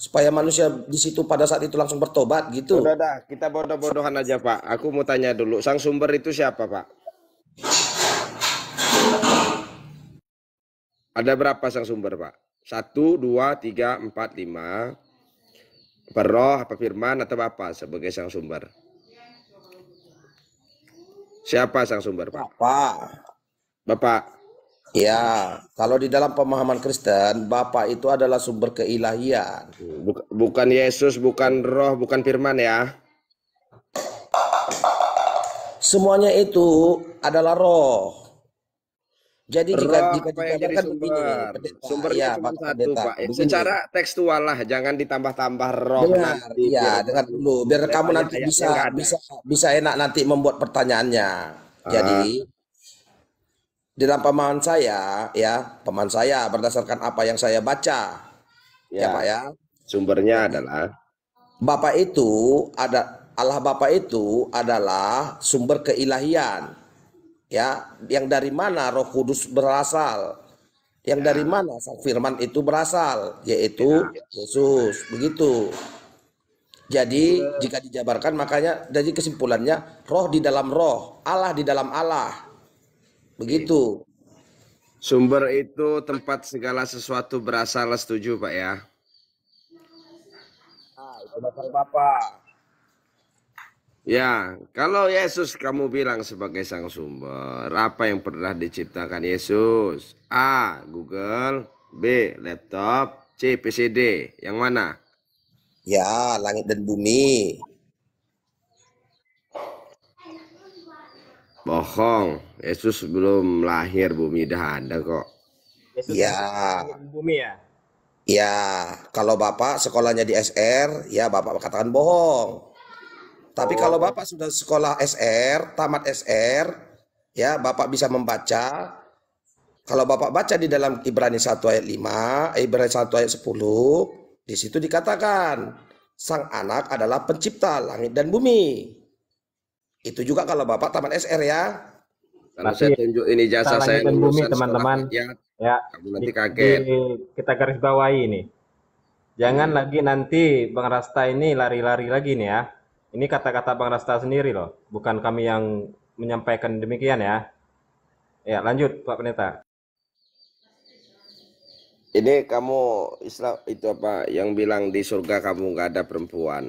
supaya manusia di situ pada saat itu langsung bertobat Udah gitu. dah, kita bodoh-bodohan aja Pak. Aku mau tanya dulu, sang sumber itu siapa Pak? Ada berapa sang sumber Pak? Satu, dua, tiga, empat, lima. Apa roh, apa firman, atau apa sebagai sang sumber? Siapa sang sumber Pak? Bapa. Bapak. Ya, kalau di dalam pemahaman Kristen, Bapa itu adalah sumber keilahian. Bukan Yesus, bukan roh, bukan firman ya. Semuanya itu adalah roh. Jadi jika Roh jika apa yang jadi dijabarkan begini, sumber? pendeta, Sumbernya ya cuma Bapak satu pendeta, Pak. begini. Secara tekstual lah, jangan ditambah-tambah roh Dengar, nanti ya dengar firman. dulu, biar Saya kamu tanya nanti ayatnya bisa nggak ada. bisa bisa enak nanti membuat pertanyaannya. Ah, Jadi di dalam pemahaman saya, ya pemahaman saya berdasarkan apa yang saya baca, ya Pak ya, ya. sumbernya Jadi adalah Bapak itu Allah Bapa itu adalah sumber keilahian, ya, yang dari mana Roh Kudus berasal, yang dari ya, mana Sang Firman itu berasal, yaitu ya. Yesus, begitu. Jadi jika dijabarkan makanya dari kesimpulannya roh di dalam roh, Allah di dalam Allah, Oke. begitu. Sumber itu tempat segala sesuatu berasal, setuju Pak ya? Nah, itu dasar Bapak. Ya, kalau Yesus kamu bilang sebagai sang sumber, apa yang pernah diciptakan Yesus? A. Google, B. Laptop, C. PCD. Yang mana? Ya, langit dan bumi. Bohong. Yesus belum lahir, bumi udah ada kok. Yesus yang ciptakan langit Ya, dan bumi ya. ya, kalau Bapak sekolahnya di SR, ya Bapak katakan bohong. Tapi kalau Oh, Bapak sudah sekolah SR, tamat SR, ya Bapak bisa membaca. Kalau Bapak baca di dalam Ibrani 1 ayat 5, Ibrani 1 ayat 10, di situ dikatakan Sang Anak adalah pencipta langit dan bumi. Itu juga kalau Bapak tamat SR ya. Kalau berarti saya tunjuk ini kita jasa saya langit dan bumi lulusan sekolah teman-teman rakyat, ya. kamu Di, nanti kaget. kita garis bawahi ini. Jangan Hmm. lagi nanti Bang Rasta ini lari-lari lagi nih ya. Ini kata-kata Bang Rasta sendiri loh, bukan kami yang menyampaikan demikian ya. Ya, lanjut Pak Pendeta. Ini kamu Islam itu apa yang bilang di surga kamu nggak ada perempuan.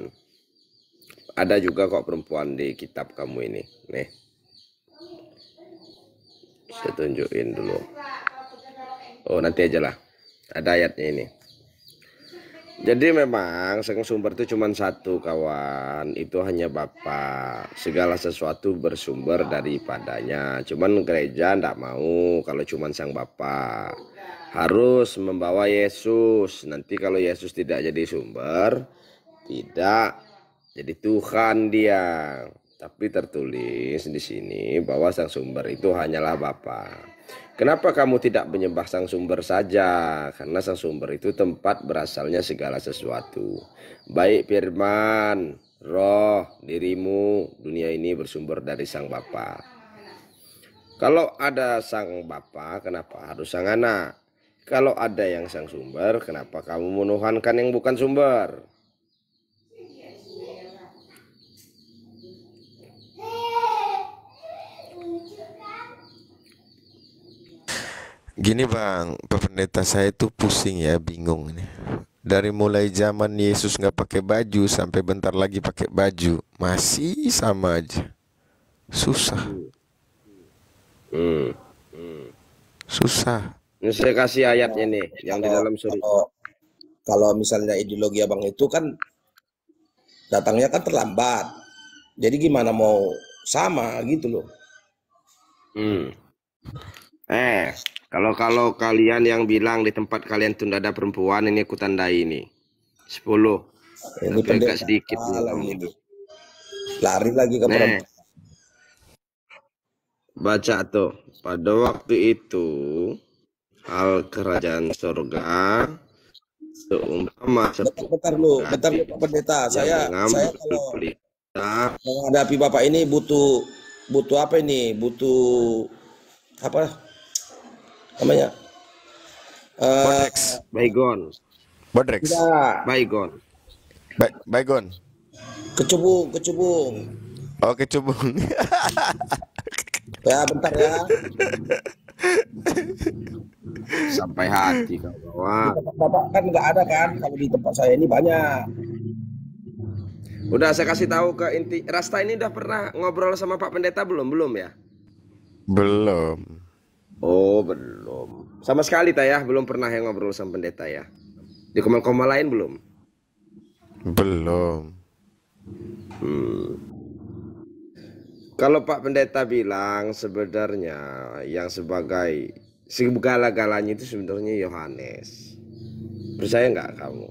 Ada juga kok perempuan di kitab kamu ini. Nih, saya tunjukin dulu. Oh, nanti aja lah. Ada ayatnya ini. Jadi memang sang sumber itu cuma satu kawan, itu hanya Bapa. Segala sesuatu bersumber daripadanya. Cuman gereja ndak mau kalau cuma sang Bapa. Harus membawa Yesus. Nanti kalau Yesus tidak jadi sumber, tidak jadi Tuhan dia. Tapi tertulis di sini bahwa sang sumber itu hanyalah Bapa. Kenapa kamu tidak menyembah sang sumber saja? Karena sang sumber itu tempat berasalnya segala sesuatu. Baik firman, roh, dirimu, dunia ini bersumber dari sang Bapa. Kalau ada sang Bapa, kenapa harus sang anak? Kalau ada yang sang sumber, kenapa kamu menuhankan yang bukan sumber? Gini bang, Pak Pendeta, saya tuh pusing ya, bingung ini. Dari mulai zaman Yesus nggak pakai baju sampai bentar lagi pakai baju, masih sama aja. Susah, Hmm. susah. Ini saya kasih ayatnya nih, yang di Kalau dalam surga. kalau kalau misalnya ideologi Abang itu kan datangnya kan terlambat. Jadi gimana mau sama gitu loh. Hmm. Kalau kalian yang bilang di tempat kalian tuh nggak ada perempuan, ini aku tandai ini. 10. Ini Tapi agak pendeta sedikit lagi belum. ini. Lari lagi ke Nih, perempuan. baca tuh. Pada waktu itu, hal kerajaan surga seumpama Bentar sepuluh lu, bentar lu gadis Pak Pendeta. yang Saya mengambil kalau pelita. menghadapi Bapak ini butuh butuh apa ini? Butuh apa namanya? Eh, Konteks. Baygon. Bodrex. Tidak. Baygon. Baygon. Kecubung. Oke, cubung. Ya, bentar ya. Sampai hati Di kawan. tempat Bapak kan nggak ada kan? Kalau di tempat saya ini banyak. Udah saya kasih tahu ke inti. Rasta ini udah pernah ngobrol sama Pak Pendeta belum? Belum ya? Belum. Oh, belum. Sama sekali ya, belum pernah yang ngobrol sama pendeta ya. Di koma-koma lain belum? Belum. Kalau Pak Pendeta bilang sebenarnya yang sebagai segala-galanya itu sebenarnya Yohanes. Percaya nggak kamu?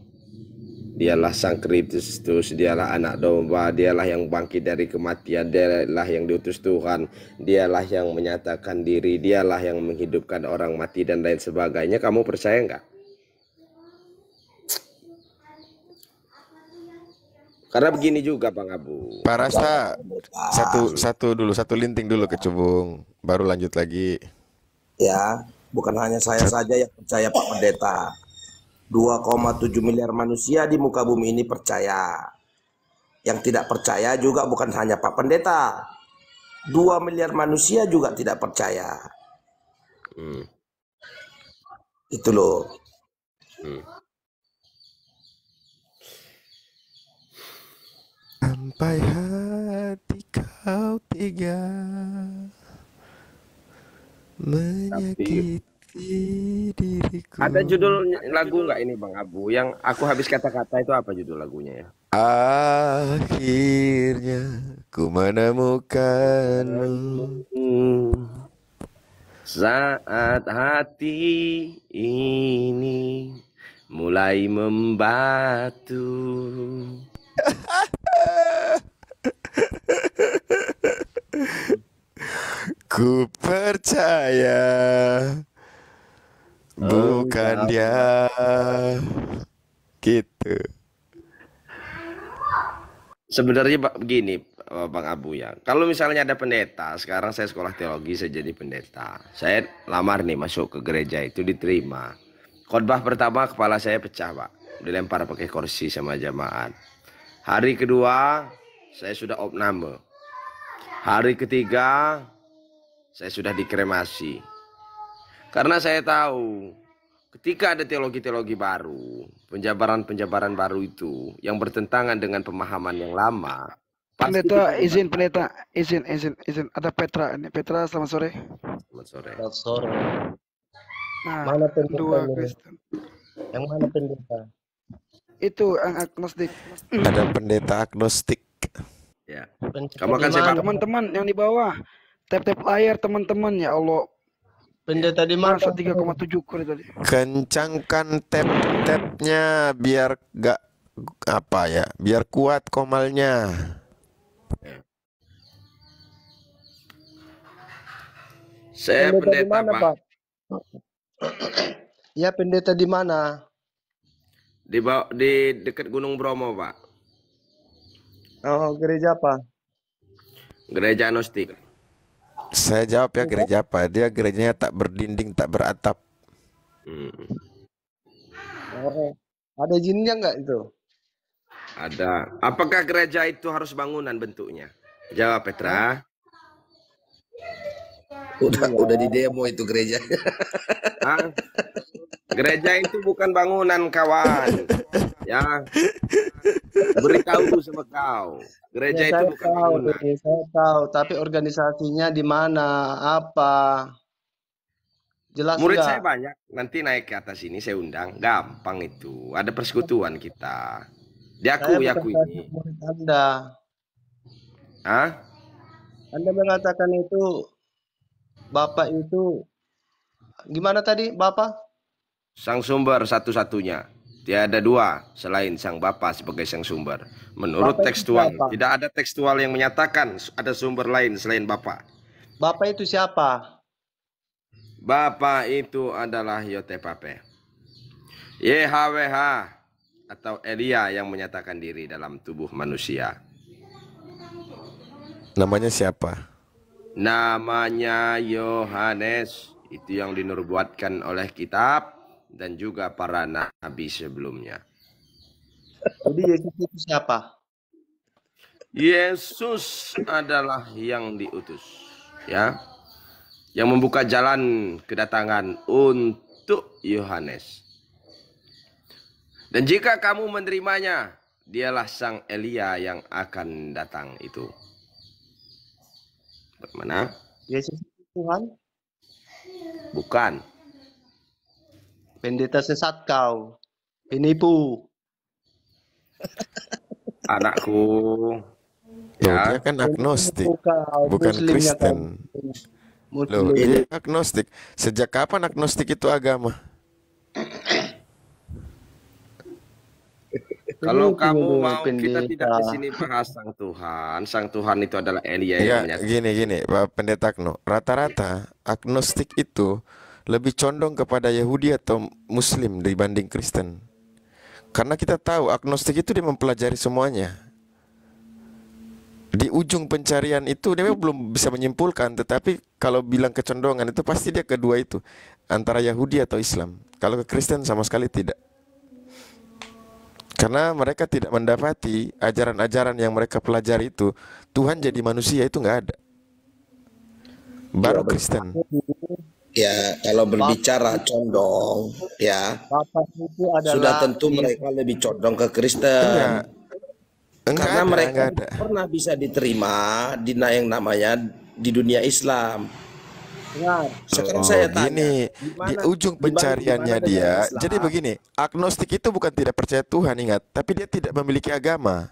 Dialah Sang Kristus, dialah anak domba, dialah yang bangkit dari kematian, dialah yang diutus Tuhan, dialah yang menyatakan diri, dialah yang menghidupkan orang mati dan lain sebagainya. Kamu percaya nggak? Karena begini juga Bang Abu. Pak Rasta, satu linting dulu ke cubung, baru lanjut lagi. Ya, bukan hanya saya saja yang percaya Pak Pendeta. 2,7 miliar manusia di muka bumi ini percaya. Yang tidak percaya juga bukan hanya Pak Pendeta. 2 miliar manusia juga tidak percaya. Itu loh. Sampai hati kau tega menyakiti diriku. Ada judul lagu nggak ini Bang Abu? Yang aku habis kata-kata itu apa judul lagunya ya? Akhirnya ku menemukanmu. Saat hati ini mulai membatu. Ku percaya bukan dia gitu. Sebenarnya begini Bang Abu ya. Kalau misalnya ada pendeta, sekarang saya sekolah teologi, saya jadi pendeta. Saya lamar nih masuk ke gereja itu diterima. Khotbah pertama kepala saya pecah Pak. Dilempar pakai kursi sama jamaat. Hari kedua saya sudah opname. Hari ketiga saya sudah dikremasi. Karena saya tahu ketika ada teologi-teologi baru, penjabaran-penjabaran baru itu yang bertentangan dengan pemahaman yang lama, pasti Pendeta, kita izin pendeta, izin. Ada Petra ini. Petra, selamat sore. Selamat sore. Selamat sore. Nah, Mana pendeta dua ini? Kristen. Yang mana pendeta? Itu yang agnostik. Ada pendeta agnostik. Ya. Pendeta Kamu akan di saya mana? Teman-teman yang di bawah, tap layar teman-teman, ya Allah. Pendeta di mana? Masa 3,7 kali tadi. Kencangkan tap-tapnya biar gak apa ya, biar kuat komalnya. Saya Pendeta di pendeta mana, Pak. Pak? Ya, pendeta di mana? Di dekat Gunung Bromo Pak. Oh, gereja apa? Gereja Agnostik. Saya jawab ya, gereja apa? Dia gerejanya tak berdinding, tak beratap. Oh, ada izinnya nggak itu? Ada. Apakah gereja itu harus bangunan bentuknya? Jawab Petra. Udah di demo itu gereja. Hah? Gereja itu bukan bangunan kawan. Ya. Beritahu sama kau. Gereja Ya, itu saya bukan tahu, bangunan. saya tahu. Tapi organisasinya di mana? Apa? Jelas Murid nggak? saya banyak. Nanti naik ke atas ini saya undang. Gampang itu. Ada persekutuan kita. Saya Diakui bukan ini. murid Anda. Hah? Anda mengatakan itu Bapak itu gimana tadi, Bapak? Sang sumber satu-satunya. Tiada dua selain Sang Bapa sebagai Sang sumber. Menurut Bapak itu tekstual, siapa? tidak ada tekstual yang menyatakan ada sumber lain selain Bapa. Bapak itu siapa? Bapa itu adalah Yotepape. YHWH atau Elia yang menyatakan diri dalam tubuh manusia. Namanya siapa? Namanya Yohanes. Itu yang dinubuatkan oleh kitab dan juga para nabi sebelumnya. Jadi Yesus itu siapa? Yesus adalah yang diutus, ya, yang membuka jalan kedatangan untuk Yohanes. Dan jika kamu menerimanya, dialah sang Elia yang akan datang itu. Bagaimana? Yesus itu Tuhan? Bukan. Pendeta sesat kau. Penipu. Anakku. Loh, Ya. dia kan agnostik, Kau. bukan Muslimnya Kristen. kau. Loh, Muslim. dia agnostik. Sejak kapan agnostik itu agama? Kalau Penipu, kamu mau, kita pendeta. tidak di sini bahas Sang Tuhan. Sang Tuhan itu adalah Elia Ya, yang menyatakan. gini, Pak Pendeta Agno. Rata-rata agnostik itu lebih condong kepada Yahudi atau Muslim dibanding Kristen. Karena kita tahu agnostik itu dia mempelajari semuanya. Di ujung pencarian itu dia belum bisa menyimpulkan, tetapi kalau bilang kecondongan itu pasti dia kedua itu, antara Yahudi atau Islam. Kalau ke Kristen sama sekali tidak. Karena mereka tidak mendapati ajaran-ajaran yang mereka pelajari itu, Tuhan jadi manusia itu nggak ada. Baru Kristen. Ya, kalau berbicara condong, ya, Bapak itu sudah adalah tentu mereka lebih condong ke Kristen. Enggak Karena ada, mereka enggak ada. pernah bisa diterima di yang namanya di dunia Islam. benar. Sekarang Oh, saya tanya, gini, di ujung pencariannya di mana dengan dia. Islam? Jadi begini, agnostik itu bukan tidak percaya Tuhan, ingat, tapi dia tidak memiliki agama.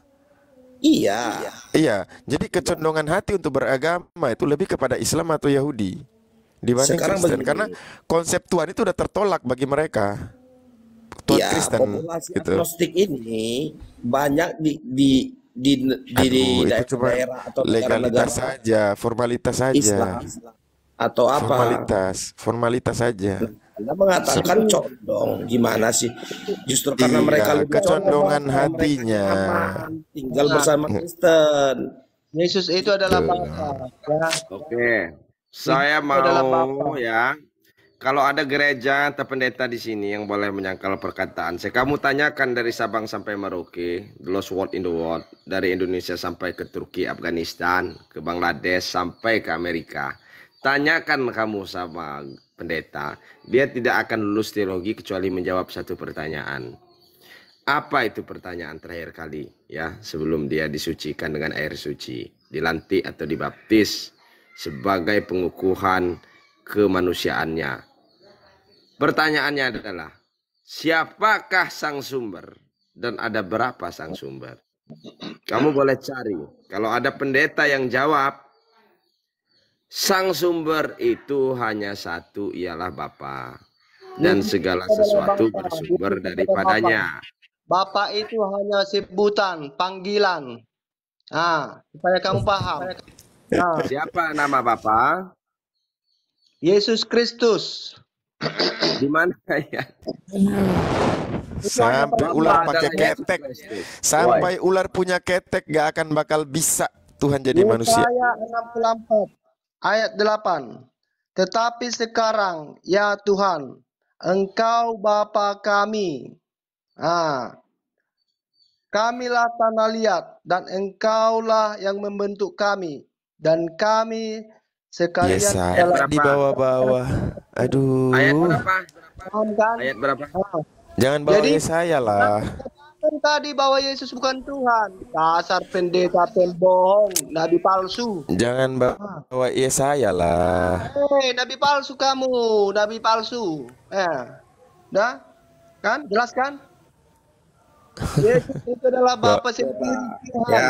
Iya, Iya, jadi kecondongan hati untuk beragama itu lebih kepada Islam atau Yahudi dibanding Sekarang Kristen. begini. Karena konsep Tuhan itu udah tertolak bagi mereka. Tuhan ya, Kristen populasi gitu. agnostik ini banyak di Aduh, itu daerah, cuma daerah atau legalitas negara-negara saja, formalitas Islam saja. atau apa? Formalitas saja. Anda mengatakan condong, gimana sih? Justru karena Iya, mereka lebih kecondongan condong, mereka hatinya. aman, tinggal bersama Kristen. Yesus itu adalah Bapa. Ya. Oke, saya Itu adalah mau Bapa. ya. Kalau ada gereja atau pendeta di sini yang boleh menyangkal perkataan, saya kamu tanyakan dari Sabang sampai Merauke, the lost world in the world, dari Indonesia sampai ke Turki, Afghanistan, ke Bangladesh sampai ke Amerika. Tanyakan kamu sama pendeta, dia tidak akan lulus teologi kecuali menjawab satu pertanyaan. Apa itu pertanyaan terakhir kali ya sebelum dia disucikan dengan air suci, dilantik atau dibaptis sebagai pengukuhan kemanusiaannya. Pertanyaannya adalah, siapakah sang sumber dan ada berapa sang sumber? Kamu boleh cari. Kalau ada pendeta yang jawab, sang sumber itu hanya satu, ialah Bapa. Dan segala sesuatu bersumber daripadanya. Bapa itu hanya sebutan, panggilan. Supaya kamu paham. Nah, Siapa nama Bapa? Yesus Kristus. Di mana ya? Sampai ular pakai Adalah Yesus ketek, Kristus. sampai ular punya ketek gak akan bakal bisa Tuhan jadi manusia. Yesaya 64 ayat 8. Tetapi sekarang ya Tuhan, Engkau Bapa kami. Kamilah tanah liat dan Engkaulah yang membentuk kami dan kami sekalian Yesaya adalah di bawah-bawah. Aduh, Ayat berapa? paham kan? Ayat berapa? jangan bawa Jadi- Yesaya lah. Kan tadi bahwa Yesus bukan Tuhan. Dasar pendeta pembohong, nabi palsu. Jangan bawa Yesaya lah. Nabi palsu kamu, nabi palsu. Dah? Kan? Jelas kan? Yesus itu adalah Bapa sendiri Tuhan. Ya,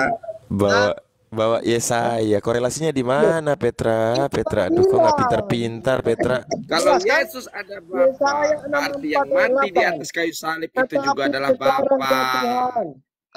Bawa Yesaya. Korelasinya di mana, Petra? Petra, aduh kok nggak pintar-pintar, Petra. Kalau Jelas kan? Yesus ada Yesaya Bapa, berarti yang mati di atas kayu salib itu juga adalah sekarang ya Bapa. Tuhan,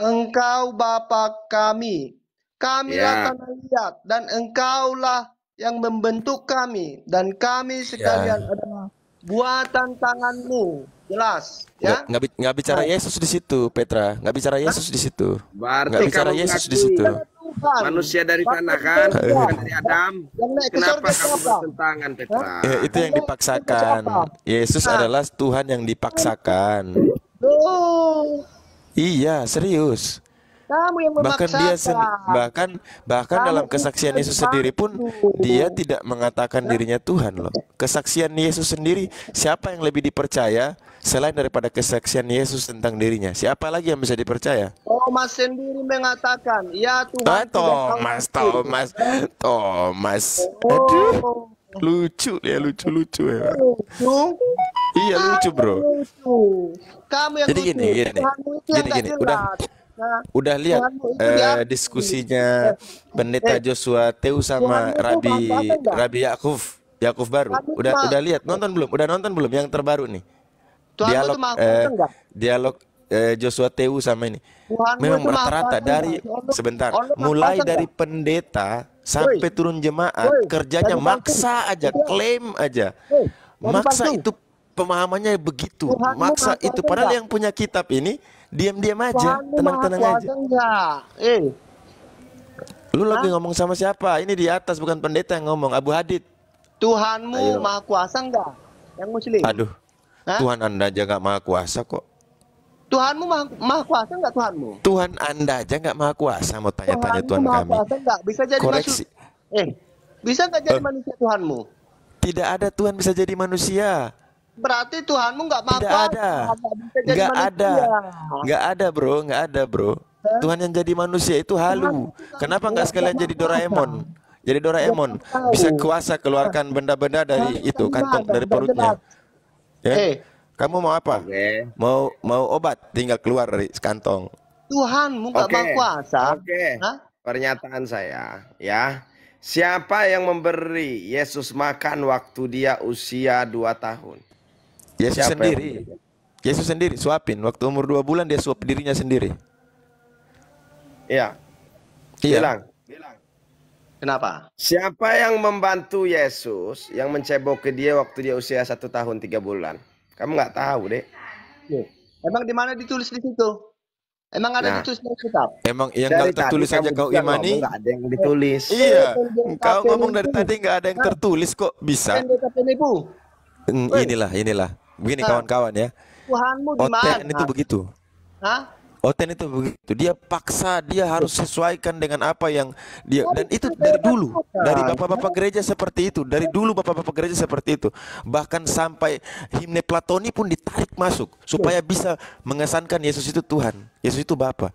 Engkau Bapa kami. Kamilah Ya. tanah liat dan Engkaulah yang membentuk kami dan kami sekalian adalah buatan tanganmu. Jelas, ya? Nggak bicara Yesus di situ, Petra. Nggak bicara Yesus di situ. Berarti Nggak bicara kamu Yesus di mengakui situ. Tuhan. Manusia dari Bahkan tanah kan, surga. bukan dari Adam. Yang naik ke Kenapa surga kamu siapa? bertentangan, Petra? Itu yang dipaksakan. Yesus Nah. adalah Tuhan yang dipaksakan. Loh, Iya, serius. kamu yang Bahkan dia memaksakan. bahkan Kamu dalam kesaksian Yesus sendiri pun dia tidak mengatakan dirinya Tuhan loh. Kesaksian Yesus sendiri, siapa yang lebih dipercaya selain daripada kesaksian Yesus tentang dirinya? Siapa lagi yang bisa dipercaya? Thomas sendiri mengatakan, ya Tuhan. Thomas. Aduh, Oh, lucu ya, lucu ya. lucu. Iya lucu bro. Lucu. Kamu yang Jadi lucu. gini. Tuhanmu itu yang nggak Gini, jelas. Nah, Udah lihat Tuhanmu itu diakui. diskusinya Pendeta Joshua Teu sama Tuhanmu itu apa enggak? Rabi Yakuf baru. Tuhanmu Udah lihat, nonton belum? Udah nonton belum yang terbaru nih? Tuhanmu Dialog itu maha kuasa enggak? dialog Joshua Teu sama ini. Tuhanmu Memang itu maha rata-rata kuasa dari enggak? sebentar, Allah maha mulai kuasa dari enggak? pendeta sampai turun jemaat, Woi, kerjanya jadi maksa palsu. aja, klaim aja. Hei, jadi Maksa palsu. itu pemahamannya begitu. Tuhanmu Maksa maha itu kuasa padahal enggak? yang punya kitab ini diam-diam aja, Tuhanmu maha tenang-tenang kuasa aja. enggak? Lu lagi ngomong sama siapa? Ini di atas bukan pendeta yang ngomong, Abu Hadid. Tuhanmu Ayo. maha kuasa enggak? Yang muslim. Aduh, Hah? Tuhan Anda aja nggak maha kuasa kok. Tuhanmu maha kuasa enggak Tuhanmu? Tuhan Anda aja nggak maha kuasa, mau tanya-tanya Tuhanmu Tuhan maha kami. kuasa enggak? Bisa jadi Koreksi. bisa enggak jadi manusia Tuhanmu? Tidak ada Tuhan bisa jadi manusia. Berarti Tuhanmu enggak maha Tidak kuasa. ada. Enggak bisa jadi Nggak manusia. ada. Nggak ada bro. Tuhan yang jadi manusia itu halu. Kenapa nggak sekalian jadi Doraemon? Jadi Doraemon bisa kuasa keluarkan benda-benda dari itu kantong dari perutnya. Ya. Kamu mau apa? Oke. Mau obat, tinggal keluar dari kantong. Tuhanmu enggak Oke. maha kuasa. Oke. Hah? Pernyataan saya, ya. Siapa yang memberi Yesus makan waktu dia usia 2 tahun? Yesus Siapa yang sendiri. memberi? Yesus sendiri suapin. Waktu umur 2 bulan dia suap dirinya sendiri. Iya. Iya. Bilang. Kenapa? Siapa yang membantu Yesus yang mencebok ke dia waktu dia usia 1 tahun 3 bulan? Kamu nggak tahu, Dek. Emang di mana ditulis di situ? Emang ada Nah. ditulis di kitab? Emang yang Dari nggak tertulis tadi saja kamu kau juga imani? ngomong nggak ada yang ditulis. Iya. Kau ngomong dari tadi nggak ada yang tertulis kok bisa. Pendeta penipu. Inilah. Begini kawan-kawan ya. Tuhanmu di mana? Oten itu begitu. Hah? Oten itu begitu. Dia paksa, dia harus sesuaikan dengan apa yang dia, dan itu dari dulu. Dari bapak-bapak gereja seperti itu. Dari dulu bapak-bapak gereja seperti itu. Bahkan sampai himne Platoni pun ditarik masuk supaya bisa mengesankan Yesus itu Tuhan. Yesus itu Bapa.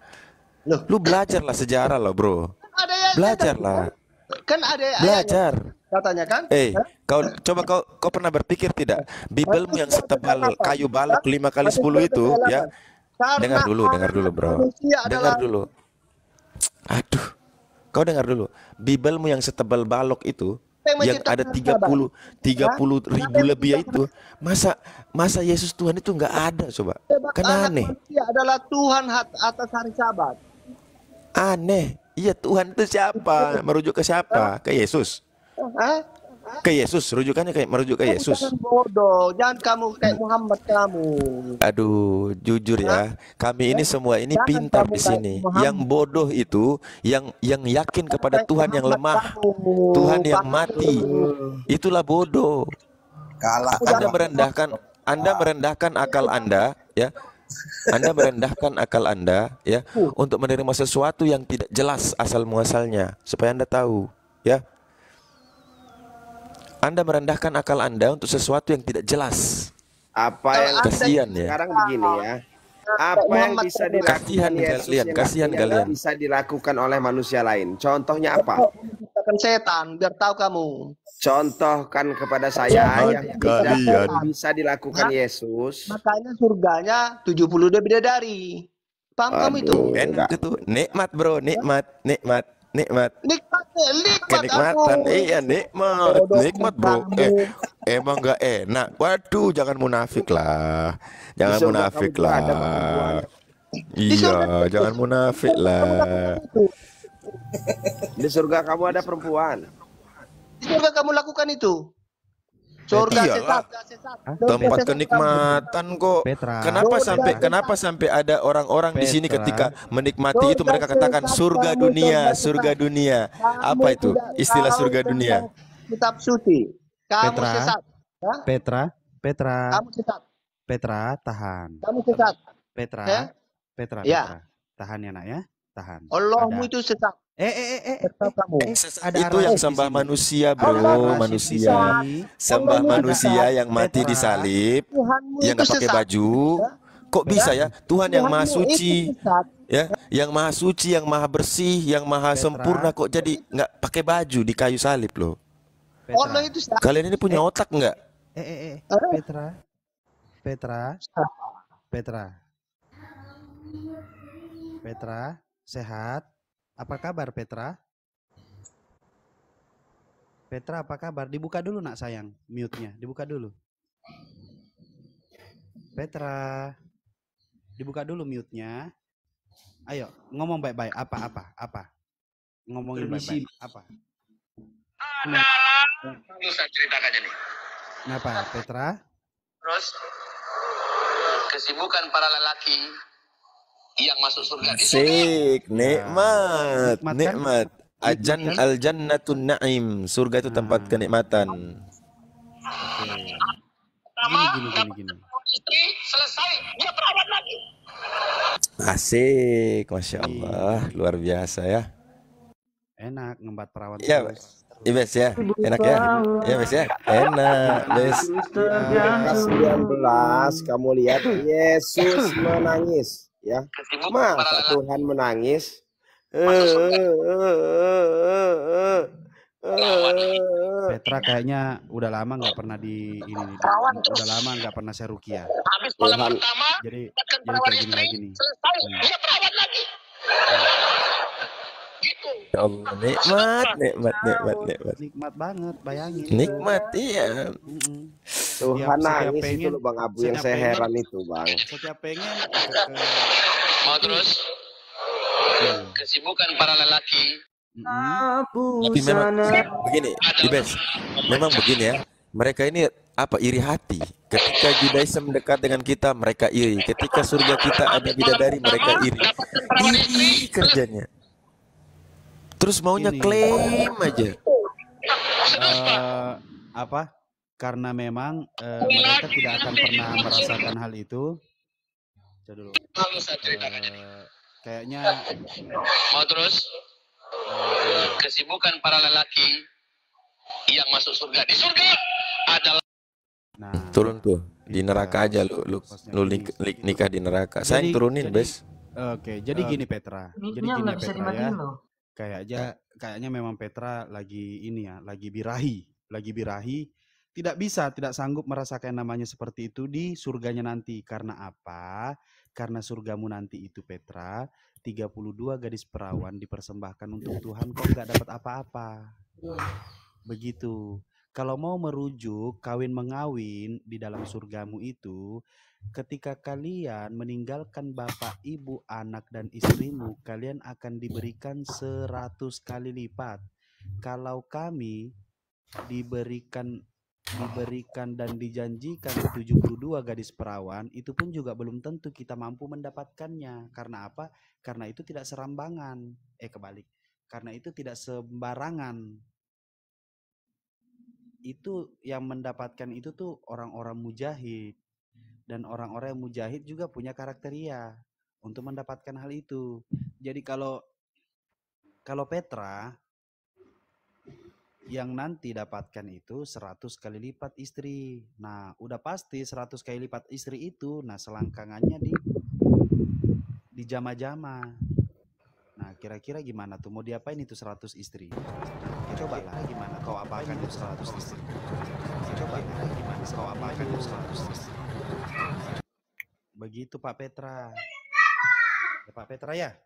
Loh. Lu belajarlah sejarah loh, bro. Ada ya? Belajarlah. Kan ada ayatnya. Belajar. Katanya kan? Kau pernah berpikir tidak? Bibelmu yang setebal kayu balok 5 kali 10 itu ya. Karena Dengar dulu bro. manusia Dengar adalah dulu. Aduh. Kau dengar dulu. Bibelmu yang setebal balok itu yang ada 30 ribu lebih itu. Masa Yesus Tuhan itu nggak ada coba. Kan anak aneh. manusia adalah Tuhan atas hari Sabat. Aneh. Iya Tuhan itu siapa? Merujuk ke siapa? Ke Yesus. Hah? Ke Yesus. Rujukannya merujuk ke Yesus. Jangan bodoh, jangan kamu kayak Muhammad kamu. Aduh, jujur ya, kami ini semua ini Jangan pintar kamu di sini. kayak Muhammad. Yang bodoh itu, yang yakin kepada Kayak Tuhan yang Muhammad lemah, kamu. Tuhan yang Paham? mati. Itulah bodoh. Kalah. Anda merendahkan akal Anda, ya. Anda merendahkan akal Anda, ya, untuk menerima sesuatu yang tidak jelas asal muasalnya, supaya Anda tahu, ya. Anda merendahkan akal Anda untuk sesuatu yang tidak jelas. Apa yang Kasihan ya. sekarang begini ya. Apa yang bisa dilakukan Kasihan Yesus kalian, yang kasihan artinya kalian. bisa dilakukan oleh manusia lain? Contohnya apa? Menciptakan setan, biar tahu kamu. Contohkan kepada saya yang Kalian. bisa dilakukan Yesus. Makanya surganya 70 bidadari. Paham kamu itu? Aduh. Enak itu, nikmat bro, nikmat. Kenikmatan, aku. iya nikmat bro. Emang nggak enak. Waduh, jangan munafik lah, jangan Di surga munafik kamu juga ada lah. perempuan. Iya, jangan munafik lah. Di surga kamu ada perempuan. Di surga kamu lakukan itu. Surga Iyalah. sesat, sesat. Hah? Surga Tempat sesat. kenikmatan kok. Petra. Kenapa sampai ada orang-orang di sini Petra. ketika menikmati itu mereka katakan surga dunia, surga dunia. Apa itu? Istilah surga dunia. Kitab suci. Kamu Petra. sesat. Ya? Petra. Kamu sesat. Petra, tahan. Kamu sesat. Petra. Ya? Petra. Ya. Tahan ya nak ya. Tahan. Allahmu Ada. itu sesat. Tetap kamu. Ada Itu arah yang di sembah sini. manusia, Ada bro, arah di manusia. sini. Sembah Allah manusia yang mati Petra. disalib, Tuhanmu yang itu nggak pakai sesat. baju. Kok bisa ya? Tuhan yang maha Tuhanmu itu suci, sesat. ya, yang maha suci, yang maha bersih, yang maha Petra. sempurna kok jadi nggak pakai baju di kayu salib loh. Allah Petra. itu sesat. Kalian ini punya otak nggak? Petra. Petra, sehat? Apa kabar Petra? Petra, apa kabar? Dibuka dulu nak sayang, mute-nya. Dibuka dulu. Petra. Dibuka dulu mute-nya. Ayo, ngomong baik-baik. Apa? Ngomongin baik-baik. Apa? Terus saya ceritakan ini. Kenapa, Petra? Terus kesibukan para lelaki yang masuk surga di surga. Asik, nikmat, Nikmat kan? nikmat. Ajan Nikmat kan? al jannatun naim. Surga itu tempat kenikmatan. Oke. Pertama, Gini. istri selesai dia perawat lagi. Asik, masya Allah, luar biasa ya. Enak ngembat perawan Ya, terus. Ibes ya, enak ya, ya Bes ya, enak, Bes. 19 kamu lihat Yesus menangis ya. Kesibukan para Masa lelaki. Tuhan menangis? Petra kayaknya udah lama nggak pernah di ini nih. Udah lama nggak pernah serukia. Habis malam Tuhan. pertama, Jadi akan jadi perawat kayak gini istri lagi nih. selesai dia perawat lagi. Gitu. Ya Allah, nikmat. Nikmat banget, bayangin. Nikmat, iya. Mm-mm. Tuhan Setiap nangis itu pengen- loh Bang Abu, yang setiap saya pengen- heran itu Bang. Setiap pengen Mau terus kesibukan para lelaki Tapi memang begini, Ibes, memang begini ya. Mereka ini apa, iri hati. Ketika Judaism mendekat dengan kita, mereka iri. Ketika surga kita ada bidadari, mereka iri. Iri kerjanya. Terus maunya Gini. klaim aja. apa? Karena memang mereka tidak akan pernah merasakan hal itu. Coba dulu. lalu saya ceritakan ini. Kayaknya Mau terus kesibukan para lelaki yang masuk surga di surga adalah nah Turun tuh di neraka aja lu nikah di neraka. Saya yang turunin, Bes. Oke, jadi gini Petra. Jadi Mic-nya gini nggak bisa Petra ya. dimatiin loh. Kayaknya memang Petra lagi ini ya, lagi birahi. Tidak sanggup merasakan namanya seperti itu di surganya nanti. Karena apa? Karena surgamu nanti itu Petra, 32 gadis perawan dipersembahkan untuk Tuhan, kok nggak dapat apa-apa. Begitu. Kalau mau merujuk kawin mengawin di dalam surgamu itu, ketika kalian meninggalkan bapak, ibu, anak, dan istrimu, kalian akan diberikan 100 kali lipat. Kalau kami diberikan dan dijanjikan 72 gadis perawan, itu pun juga belum tentu kita mampu mendapatkannya. Karena apa? Karena itu tidak serambangan. Kebalik. Karena itu tidak sembarangan. Itu yang mendapatkan itu tuh orang-orang mujahid. Dan orang-orang yang mujahid juga punya kriteria untuk mendapatkan hal itu. Jadi kalau Petra yang nanti dapatkan itu 100 kali lipat istri. Nah, udah pasti 100 kali lipat istri itu, nah selangkangannya di jama-jama. Nah, kira-kira gimana tuh? Mau diapain itu 100 istri? Coba lah gimana kau apakan itu 100 istri? Coba gimana kau apakan itu 100 istri? Begitu Pak Petra. Ya, Pak Petra ya.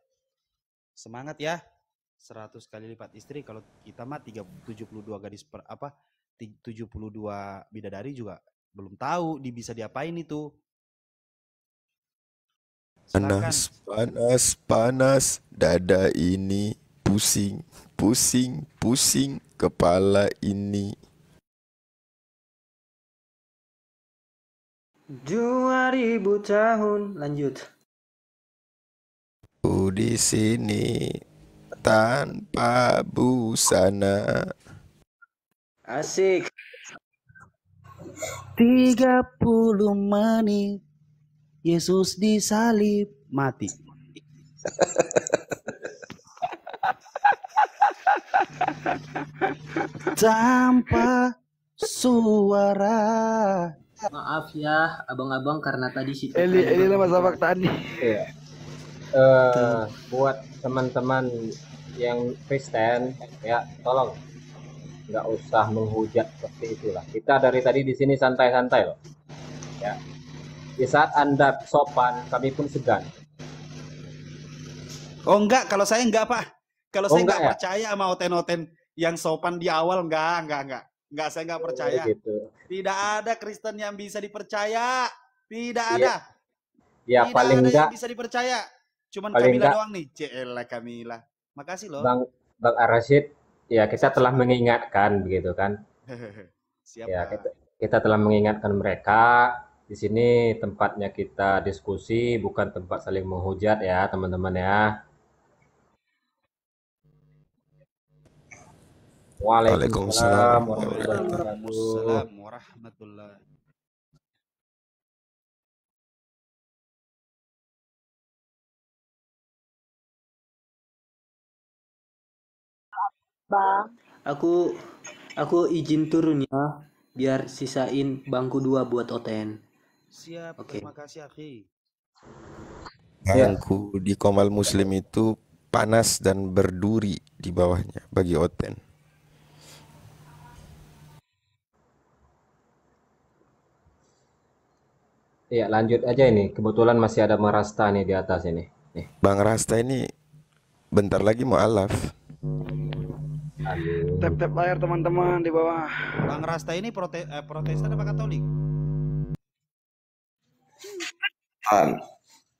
Semangat ya. 100 kali lipat istri, kalau kita mah 72 bidadari juga belum tahu bisa diapain itu. Silakan. Panas dada ini, pusing kepala ini. 2000 tahun. Lanjut. Di sini tanpa busana. Asik. 30 menit Yesus disalib mati. Tanpa suara. Maaf ya, abang-abang karena tadi situ Eli lah Mas Abak tadi. Iya. Buat teman-teman yang Kristen ya, tolong nggak usah menghujat seperti itulah. Kita dari tadi di sini santai-santai loh. Ya. Di saat Anda sopan, kami pun segan. Oh enggak, kalau saya enggak Pak. Kalau Oh, saya enggak enggak ya? percaya sama oten-oten yang sopan di awal, enggak. Enggak, saya enggak percaya. Gitu. Tidak ada Kristen yang bisa dipercaya. Tidak Iya. ada. Ya Tidak paling ada enggak, yang bisa dipercaya. Cuman paling Kamila enggak doang nih. Celah Kamila. Makasih loh. Bang Ar-Rasyid, ya kita telah mengingatkan begitu kan. Siap Ya Pak. kita telah mengingatkan mereka. Di sini tempatnya kita diskusi, bukan tempat saling menghujat ya teman-teman ya. Waalaikumsalam Waalaikumsalam warahmatullahi wabarakatuh. Waalaikumsalam warahmatullahi. Bang, Aku izin turun ya, biar sisain bangku 2 buat Oten. Siap, Oke. terima kasih Akhi. Ya, Bangku di Komal Muslim itu panas dan berduri di bawahnya bagi Oten. iya lanjut aja ini. Kebetulan masih ada Marasta nih di atas ini. Nih, Bang Rasta ini bentar lagi mau alaf. aduh. Tap layar teman-teman di bawah. Bang Rasta ini Protestan apa Katolik?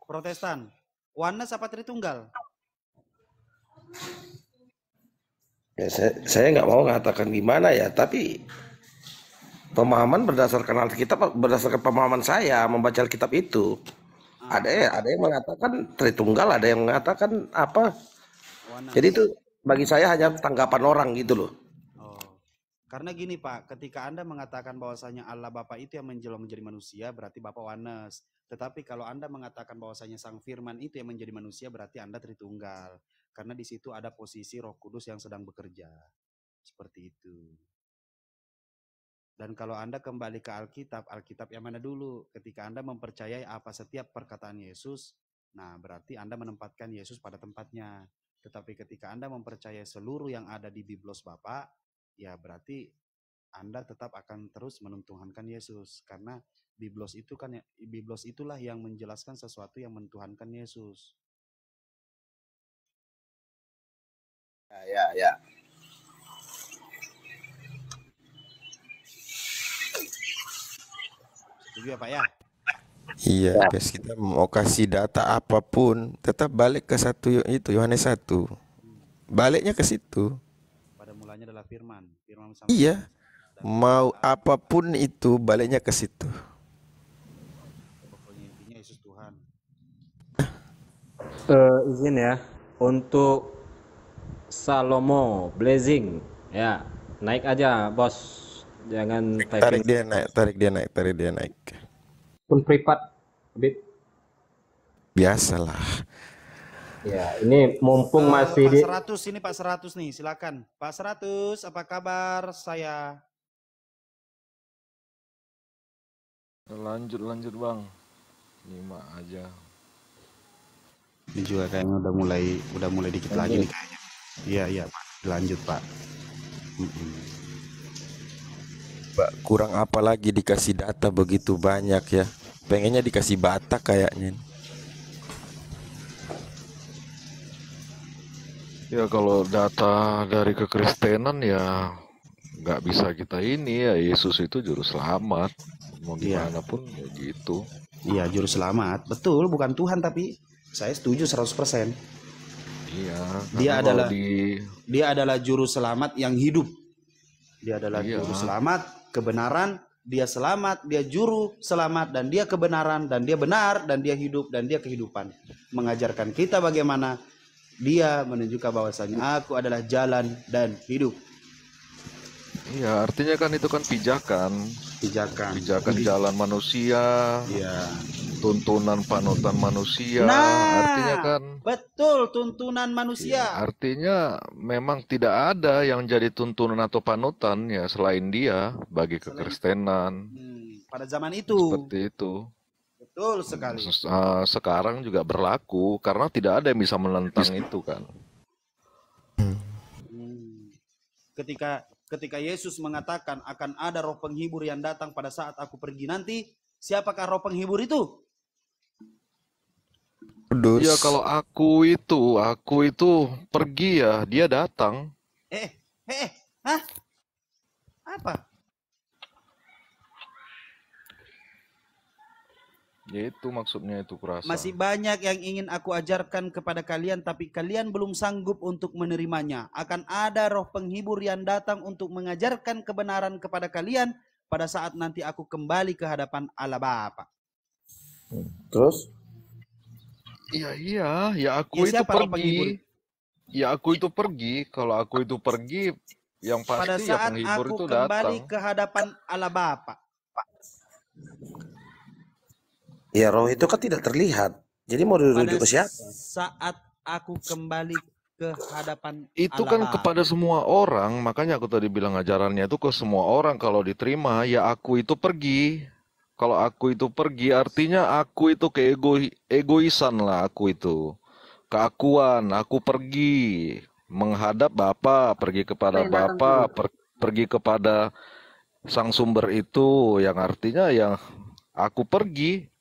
Protestan. Oneness apa Tritunggal? Ya, saya nggak mau mengatakan gimana ya, tapi pemahaman berdasarkan Alkitab, berdasarkan pemahaman saya membaca Alkitab itu. Ada yang mengatakan Tritunggal, ada yang mengatakan apa. Oneness. Jadi itu bagi saya hanya tanggapan orang gitu loh. Oh. Karena gini Pak, ketika Anda mengatakan bahwasanya Allah Bapa itu yang menjadi manusia, berarti Bapak oneness. Tetapi kalau Anda mengatakan bahwasanya Sang Firman itu yang menjadi manusia, berarti Anda Tritunggal. Karena di situ ada posisi Roh Kudus yang sedang bekerja. Seperti itu. Dan kalau Anda kembali ke Alkitab, Alkitab yang mana dulu? Ketika Anda mempercayai apa setiap perkataan Yesus, nah berarti Anda menempatkan Yesus pada tempatnya. Tetapi ketika Anda mempercayai seluruh yang ada di Biblos Bapak, ya berarti Anda tetap akan terus menuntuhankan Yesus. Karena Biblos itu kan, Biblos itulah yang menjelaskan sesuatu yang mentuhankan Yesus. Ya. Setuju ya Pak ya? Iya, guys, kita mau kasih data apapun tetap balik ke itu Yohanes 1. Baliknya ke situ. Pada mulanya adalah firman. Firman sama Iya. Mau apapun itu baliknya ke situ. pokoknya intinya Yesus Tuhan. Izin ya untuk Salomo Blazing ya, naik aja bos, jangan Tarik typing dia naik. pun privat bit. Biasalah. Ya ini mumpung masih Pak di 100 ini Pak 100 nih, silakan. Pak 100, apa kabar saya? Lanjut Bang. 5 aja. Ini juga kayaknya udah mulai dikit lagi nih kayaknya. Iya Pak, lanjut Pak. Pak, kurang apa lagi dikasih data begitu banyak ya. Pengennya dikasih Batak kayaknya. Ya kalau data dari kekristenan ya nggak bisa kita ini ya, Yesus itu juru selamat. Mau gimana pun ya gitu. Iya, juru selamat. Betul, bukan Tuhan, tapi saya setuju 100%. Iya. Dia adalah juru selamat yang hidup. Dia adalah Iya. juru selamat, kebenaran, Dia selamat, dia juru selamat, dan dia kebenaran, dan dia benar, dan dia hidup, dan dia kehidupan. Mengajarkan kita bagaimana dia menunjukkan bahwasanya aku adalah jalan dan hidup. Iya, artinya kan itu kan pijakan jalan manusia, Iya. tuntunan panutan manusia. Nah, Artinya kan, betul, tuntunan manusia. artinya memang tidak ada yang jadi tuntunan atau panutan ya selain dia bagi kekristenan. Pada zaman itu. Seperti itu. Betul sekali. Sekarang juga berlaku karena tidak ada yang bisa menentang itu kan. Ketika Yesus mengatakan akan ada roh penghibur yang datang pada saat aku pergi nanti, siapakah roh penghibur itu? Kudus. Ya kalau aku itu pergi ya, dia datang. Hah? Apa? Ya itu maksudnya itu kurasa. Masih banyak yang ingin aku ajarkan kepada kalian, tapi kalian belum sanggup untuk menerimanya. Akan ada roh penghibur yang datang untuk mengajarkan kebenaran kepada kalian pada saat nanti aku kembali ke hadapan Allah Bapa. Terus? Iya, ya aku itu pergi. Ya aku itu pergi. Kalau aku itu pergi, yang Pada pasti ya saat penghibur aku itu kembali datang. ke hadapan Allah Bapa. Ya roh itu kan tidak terlihat. Jadi mau dirujuk ke siapa? Saat aku kembali ke hadapan Itu Allah kan Bapa. kepada semua orang, makanya aku tadi bilang ajarannya itu ke semua orang. Kalau diterima, ya aku itu pergi. Kalau aku itu pergi, artinya aku itu egoisan lah aku itu. Keakuan, aku pergi menghadap Bapa, pergi kepada Bapa, pergi kepada Sang Sumber itu, yang artinya yang aku pergi.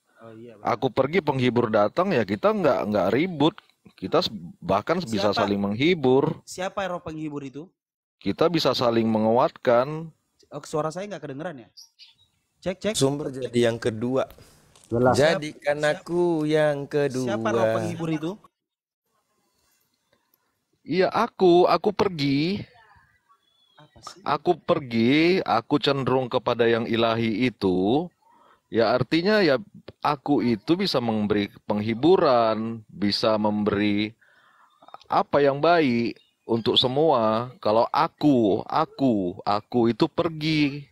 Aku pergi, penghibur datang, ya kita nggak ribut. Kita bahkan bisa saling menghibur. Siapa roh penghibur itu? Kita bisa saling menguatkan. Oh, suara saya nggak kedengeran ya? Cek. Sumber jadi yang kedua. Jelas. Jadikan aku yang kedua. Siapa roh penghibur itu? Iya, aku pergi. Aku pergi, aku cenderung kepada yang ilahi itu. Ya artinya ya aku itu bisa memberi penghiburan, bisa memberi apa yang baik untuk semua. Kalau aku itu pergi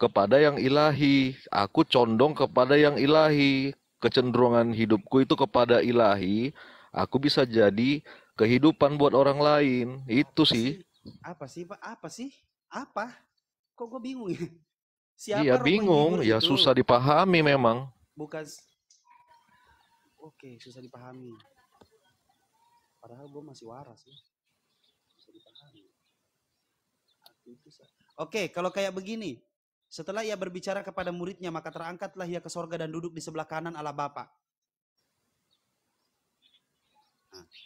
kepada yang ilahi, aku condong kepada yang ilahi, kecenderungan hidupku itu kepada ilahi, aku bisa jadi kehidupan buat orang lain. Itu sih. Apa sih, Pak? Apa? Kok gue bingung ya? Siapa Iya roh bingung, penghibur ya itu? susah dipahami memang. Bukan. Oke, susah dipahami. Padahal gue masih waras ya. Susah dipahami. Oke, kalau kayak begini. Setelah ia berbicara kepada muridnya, maka terangkatlah ia ke sorga dan duduk di sebelah kanan Allah Bapa.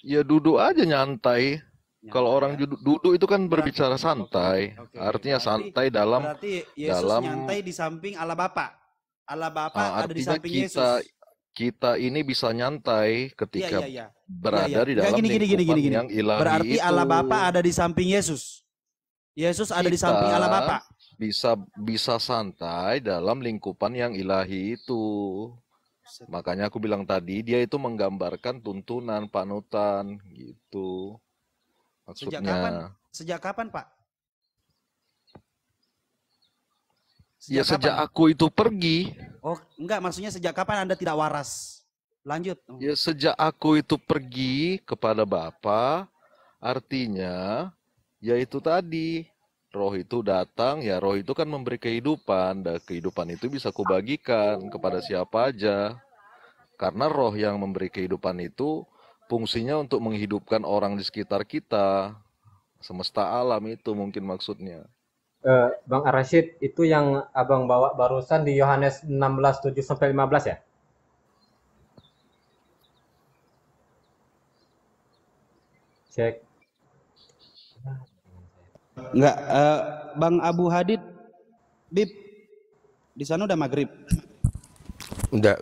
Ya duduk aja nyantai. Kalau orang duduk itu kan berbicara santai. Artinya santai dalam Berarti Yesus nyantai di samping Allah Bapa. Allah Bapa ada di artinya samping kita Yesus. kita ini bisa nyantai ketika Iya. berada di dalam lingkupan yang ilahi. Berarti itu. Allah Bapa ada di samping Yesus. Yesus ada di samping Allah Bapa. Bisa santai dalam lingkupan yang ilahi itu. Makanya aku bilang tadi dia itu menggambarkan tuntunan, panutan gitu. Maksudnya. Sejak kapan, Pak? Sejak aku itu pergi. Oh, enggak, maksudnya sejak kapan Anda tidak waras? Lanjut. Ya sejak aku itu pergi kepada Bapa, artinya ya itu tadi. Roh itu datang, ya roh itu kan memberi kehidupan. Dan kehidupan itu bisa kubagikan kepada siapa aja. Karena roh yang memberi kehidupan itu fungsinya untuk menghidupkan orang di sekitar kita. Semesta alam itu mungkin maksudnya. Bang Ar-Rasyid, itu yang abang bawa barusan di Yohanes 16:7-15 ya? Cek. Enggak, Bang Abu Hadid, Bib, di sana udah maghrib. Udah.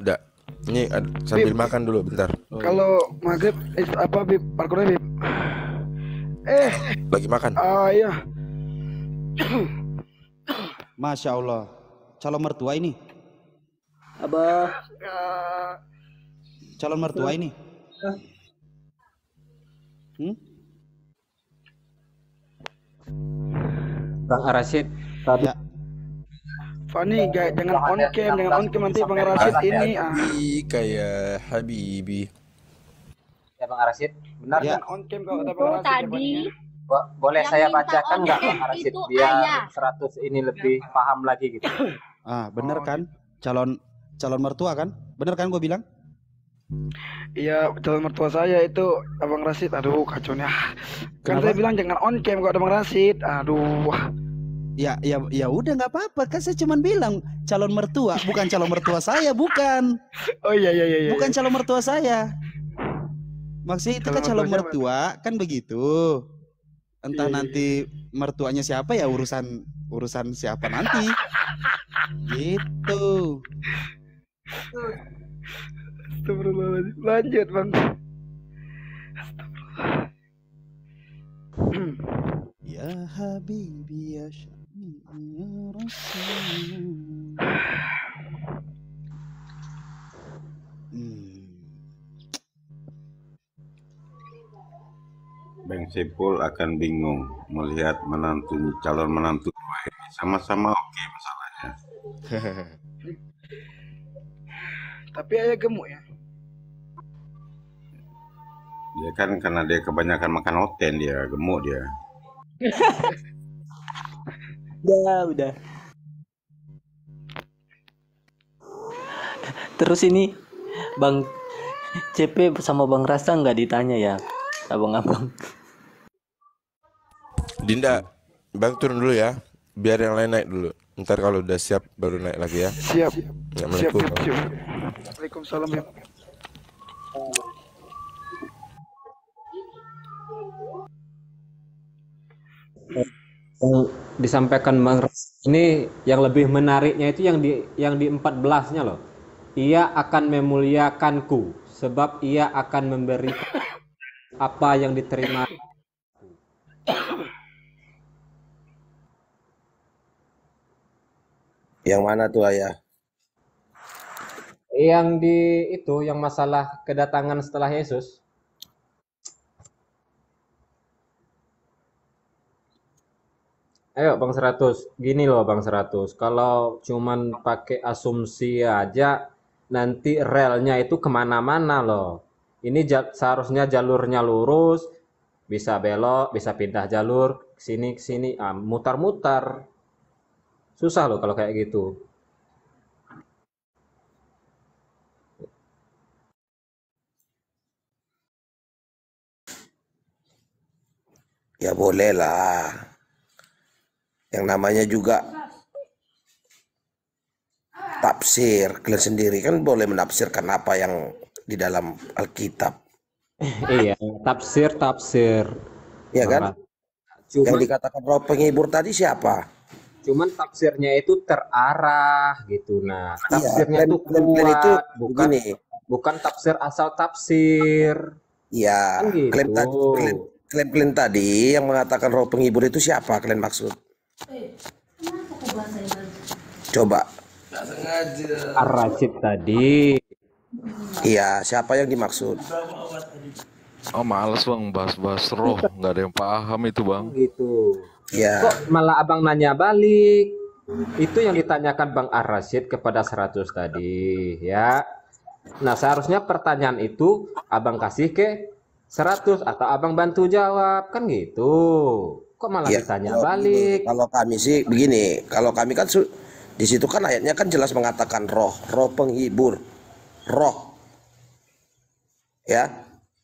Ini sambil makan dulu bentar. Kalau maghrib apa Bib? Parkurnya Bib. Lagi makan. Iya. Masya Allah. calon mertua ini. Abah. Calon mertua ini. Bang Arasid tadi Ya. Fani, jangan on cam nanti Bang Rashid ini. Kayak Habibi. ya Bang Arasid, benar Ya. Jangan on cam kalau kata Bang Rashid. Tadi Boleh yang saya minta bacakan on nggak cam Bang Arasid itu biar ayah. 100 ini lebih paham lagi gitu. Bener kan? Calon mertua kan? Bener kan gue bilang? Iya, calon mertua saya itu Abang Rashid. Aduh, kacaunya. Kan Kenapa? saya bilang jangan on cam kalau ada Bang Rashid. Aduh. Ya udah nggak apa-apa kan saya cuman bilang calon mertua, bukan calon mertua saya, bukan. Oh iya. Bukan calon mertua saya. Maksudnya itu kan calon mertua kan begitu. Entah nanti mertuanya siapa ya urusan siapa nanti. Gitu. Astagfirullahaladzim. Lanjut, Bang. Ya Habibi ya Syafi'i ya Rasul. Bang Sepul akan bingung melihat calon menantu dua ini sama-sama oke masalahnya. Tapi ayah gemuk ya. Dia kan karena dia kebanyakan makan oten dia gemuk dia. Udah. Terus ini Bang CP sama Bang Rasta nggak ditanya ya, abang-abang? Dinda, Bang turun dulu ya, biar yang lain naik dulu. Ntar kalau udah siap baru naik lagi ya. Siap. Assalamualaikum. Waalaikumsalam ya. Yang disampaikan Bang Ras ini yang lebih menariknya itu yang di 14-nya loh. Ia akan memuliakanku sebab ia akan memberi apa yang diterima. Yang mana tuh ayah? Yang di itu yang masalah kedatangan setelah Yesus. Ayo Bang 100, gini loh Bang 100, kalau cuman pakai asumsi aja nanti relnya itu kemana-mana loh. Ini seharusnya jalurnya lurus, bisa belok, bisa pindah jalur, ke sini, mutar-mutar. Susah loh kalau kayak gitu. Ya boleh lah. Yang namanya juga tafsir. Kalian sendiri kan boleh menafsirkan apa yang di dalam Alkitab. Iya, tafsir. Ya kan? Yang dikatakan roh penghibur tadi siapa? Cuman tafsirnya itu terarah gitu. Nah, tafsirnya itu klaim itu kuat, bukan tafsir asal tafsir. Iya, Kan gitu. klaim tadi yang mengatakan roh penghibur itu siapa kalian maksud? Coba. Ar-Rasyid tadi. Iya, siapa yang dimaksud? Oh males bang, bahas-bahas roh, nggak ada yang paham itu bang. Gitu. Ya. Kok malah abang nanya balik? Itu yang ditanyakan Bang Ar-Rasyid kepada 100 tadi, ya. Nah seharusnya pertanyaan itu abang kasih ke 100 atau abang bantu jawab, kan gitu. Kok malah ditanya balik? Kalau kami sih begini, kalau kami kan di situ kan ayatnya kan jelas mengatakan roh penghibur, roh. Ya,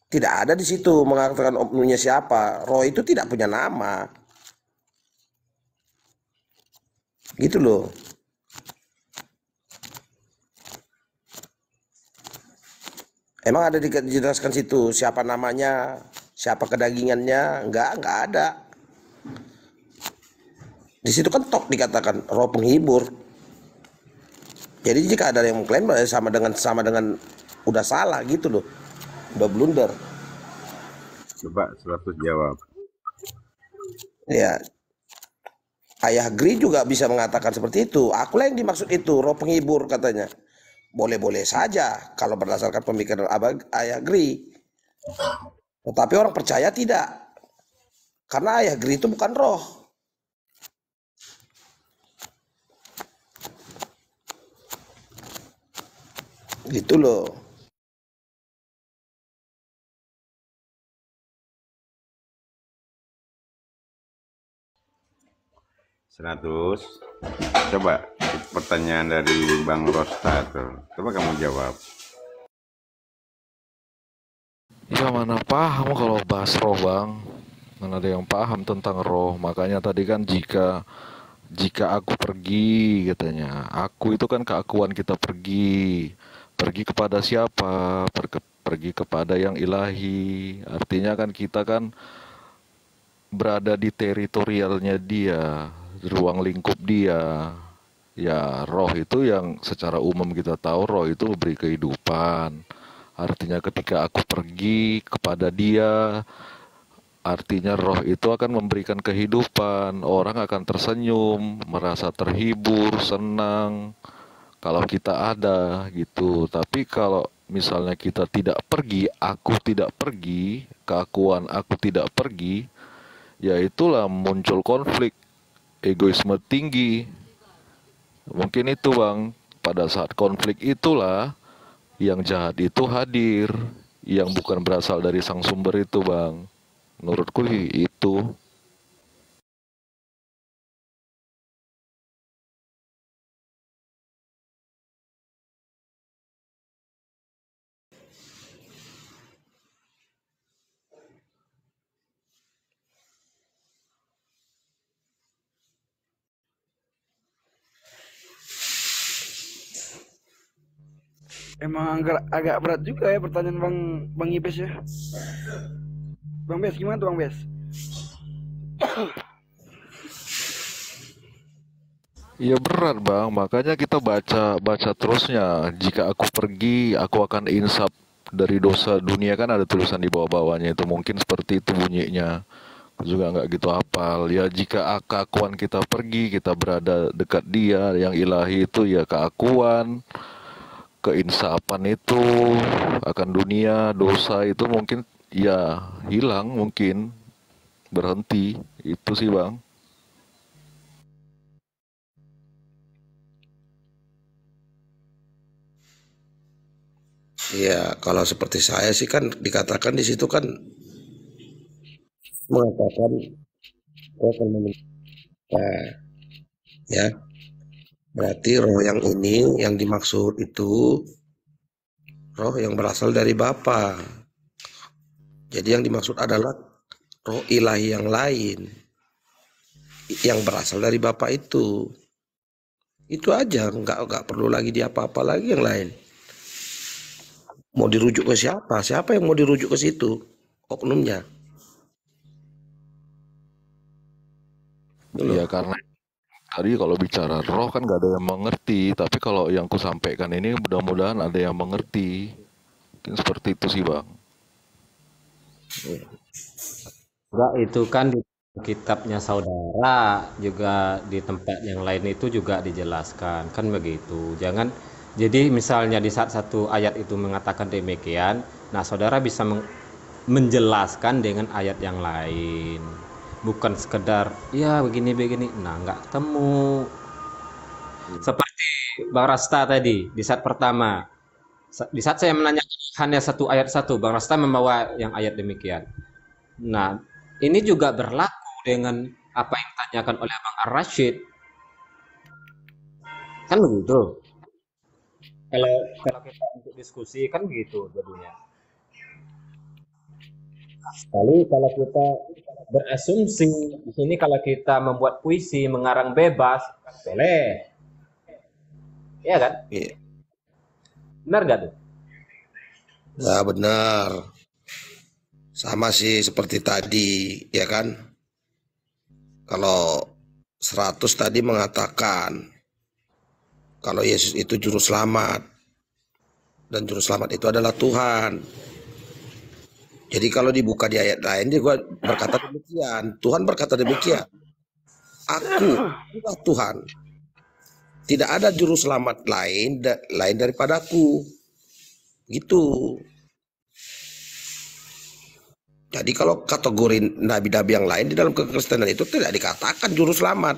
tidak ada di situ mengatakan oknumnya siapa. Roh itu tidak punya nama. Gitu loh. Emang ada dijelaskan situ siapa namanya, siapa kedagingannya? Enggak ada. Di situ kan tok dikatakan roh penghibur. Jadi jika ada yang mengklaim sama dengan udah salah gitu loh. Udah blunder. Coba 100 jawab. Ya. Ayah Gri juga bisa mengatakan seperti itu. Akulah yang dimaksud itu, roh penghibur katanya. Boleh-boleh saja kalau berdasarkan pemikiran Ayah Gri. Tetapi orang percaya tidak. Karena Ayah Gri itu bukan roh. Gitu loh. Seratus. Coba pertanyaan dari Bang Rosta tuh. Coba kamu jawab. Ya mana paham kalau bahas roh bang. Mana ada yang paham tentang roh. Makanya tadi kan jika aku pergi katanya. Aku itu kan keakuan kita pergi. Pergi kepada siapa? Pergi kepada yang ilahi. Artinya kan kita kan berada di teritorialnya dia, ruang lingkup dia. Ya roh itu yang secara umum kita tahu roh itu memberi kehidupan. Artinya ketika aku pergi kepada dia, artinya roh itu akan memberikan kehidupan. Orang akan tersenyum, merasa terhibur, senang kalau kita ada gitu. Tapi kalau misalnya kita tidak pergi, aku tidak pergi, keakuan aku tidak pergi, ya itulah muncul konflik, egoisme tinggi. Mungkin itu bang, pada saat konflik itulah yang jahat itu hadir, yang bukan berasal dari sang sumber itu bang. Menurutku itu. Emang agak berat juga ya pertanyaan Bang Ibes ya. Bang Bes, gimana tuh Bang Bes? Iya berat bang, makanya kita baca terusnya. Jika aku pergi, aku akan insaf dari dosa dunia, kan ada tulisan di bawah-bawahnya itu. Mungkin seperti itu bunyinya. Aku juga nggak gitu hafal. Ya jika keakuan kita pergi, kita berada dekat dia, yang ilahi itu ya keakuan, keinsapan itu akan dunia, dosa itu mungkin ya hilang, mungkin berhenti. Itu sih bang. Ya, kalau seperti saya sih kan dikatakan di situ kan mengatakan roh akan menyembuhkan. Ya, berarti roh yang ini yang dimaksud itu roh yang berasal dari Bapa. Jadi yang dimaksud adalah roh ilahi yang lain yang berasal dari Bapa itu. Itu aja, nggak perlu lagi diapa-apa lagi yang lain. Mau dirujuk ke siapa? Siapa yang mau dirujuk ke situ? Oknumnya. Iya karena tadi kalau bicara roh kan gak ada yang mengerti. Tapi kalau yang ku sampaikan ini mudah-mudahan ada yang mengerti. Mungkin seperti itu sih bang. Enggak, itu kan di kitabnya saudara, juga di tempat yang lain itu juga dijelaskan, kan begitu. Jangan, jadi misalnya di saat satu ayat itu mengatakan demikian, nah saudara bisa menjelaskan dengan ayat yang lain. Bukan sekedar, ya begini-begini, nah nggak ketemu. Seperti Bang Rasta tadi, di saat pertama, di saat saya menanyakan hanya satu ayat satu, Bang Rasta membawa yang ayat demikian. Nah, ini juga berlaku dengan apa yang ditanyakan oleh Bang Ar-Rasyid. Kan begitu. Kalau kita untuk diskusi kan begitu jadinya. Sekali kalau kita berasumsi di sini, kalau kita membuat puisi mengarang bebas, boleh. Iya kan? Iya. Benar gak tuh? Nah, benar. Sama sih seperti tadi, ya kan? Kalau 100 tadi mengatakan kalau Yesus itu juru selamat, dan juru selamat itu adalah Tuhan. Jadi kalau dibuka di ayat lain, dia berkata demikian. Tuhan berkata demikian. Akulah Tuhan. Tidak ada juru selamat lain daripadaku. Gitu. Jadi kalau kategori nabi-nabi yang lain di dalam kekristenan itu tidak dikatakan juru selamat.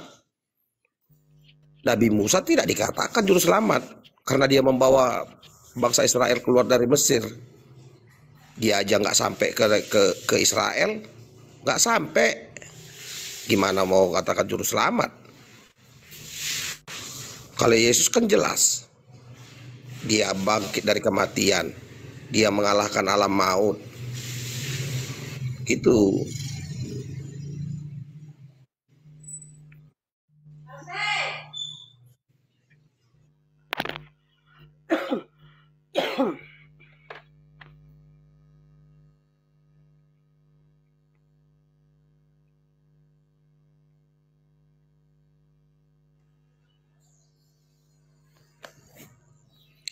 Nabi Musa tidak dikatakan juru selamat karena dia membawa bangsa Israel keluar dari Mesir. Dia aja nggak sampai ke Israel, nggak sampai. Gimana mau katakan juru selamat? Kalau Yesus kan jelas, dia bangkit dari kematian, dia mengalahkan alam maut. Gitu.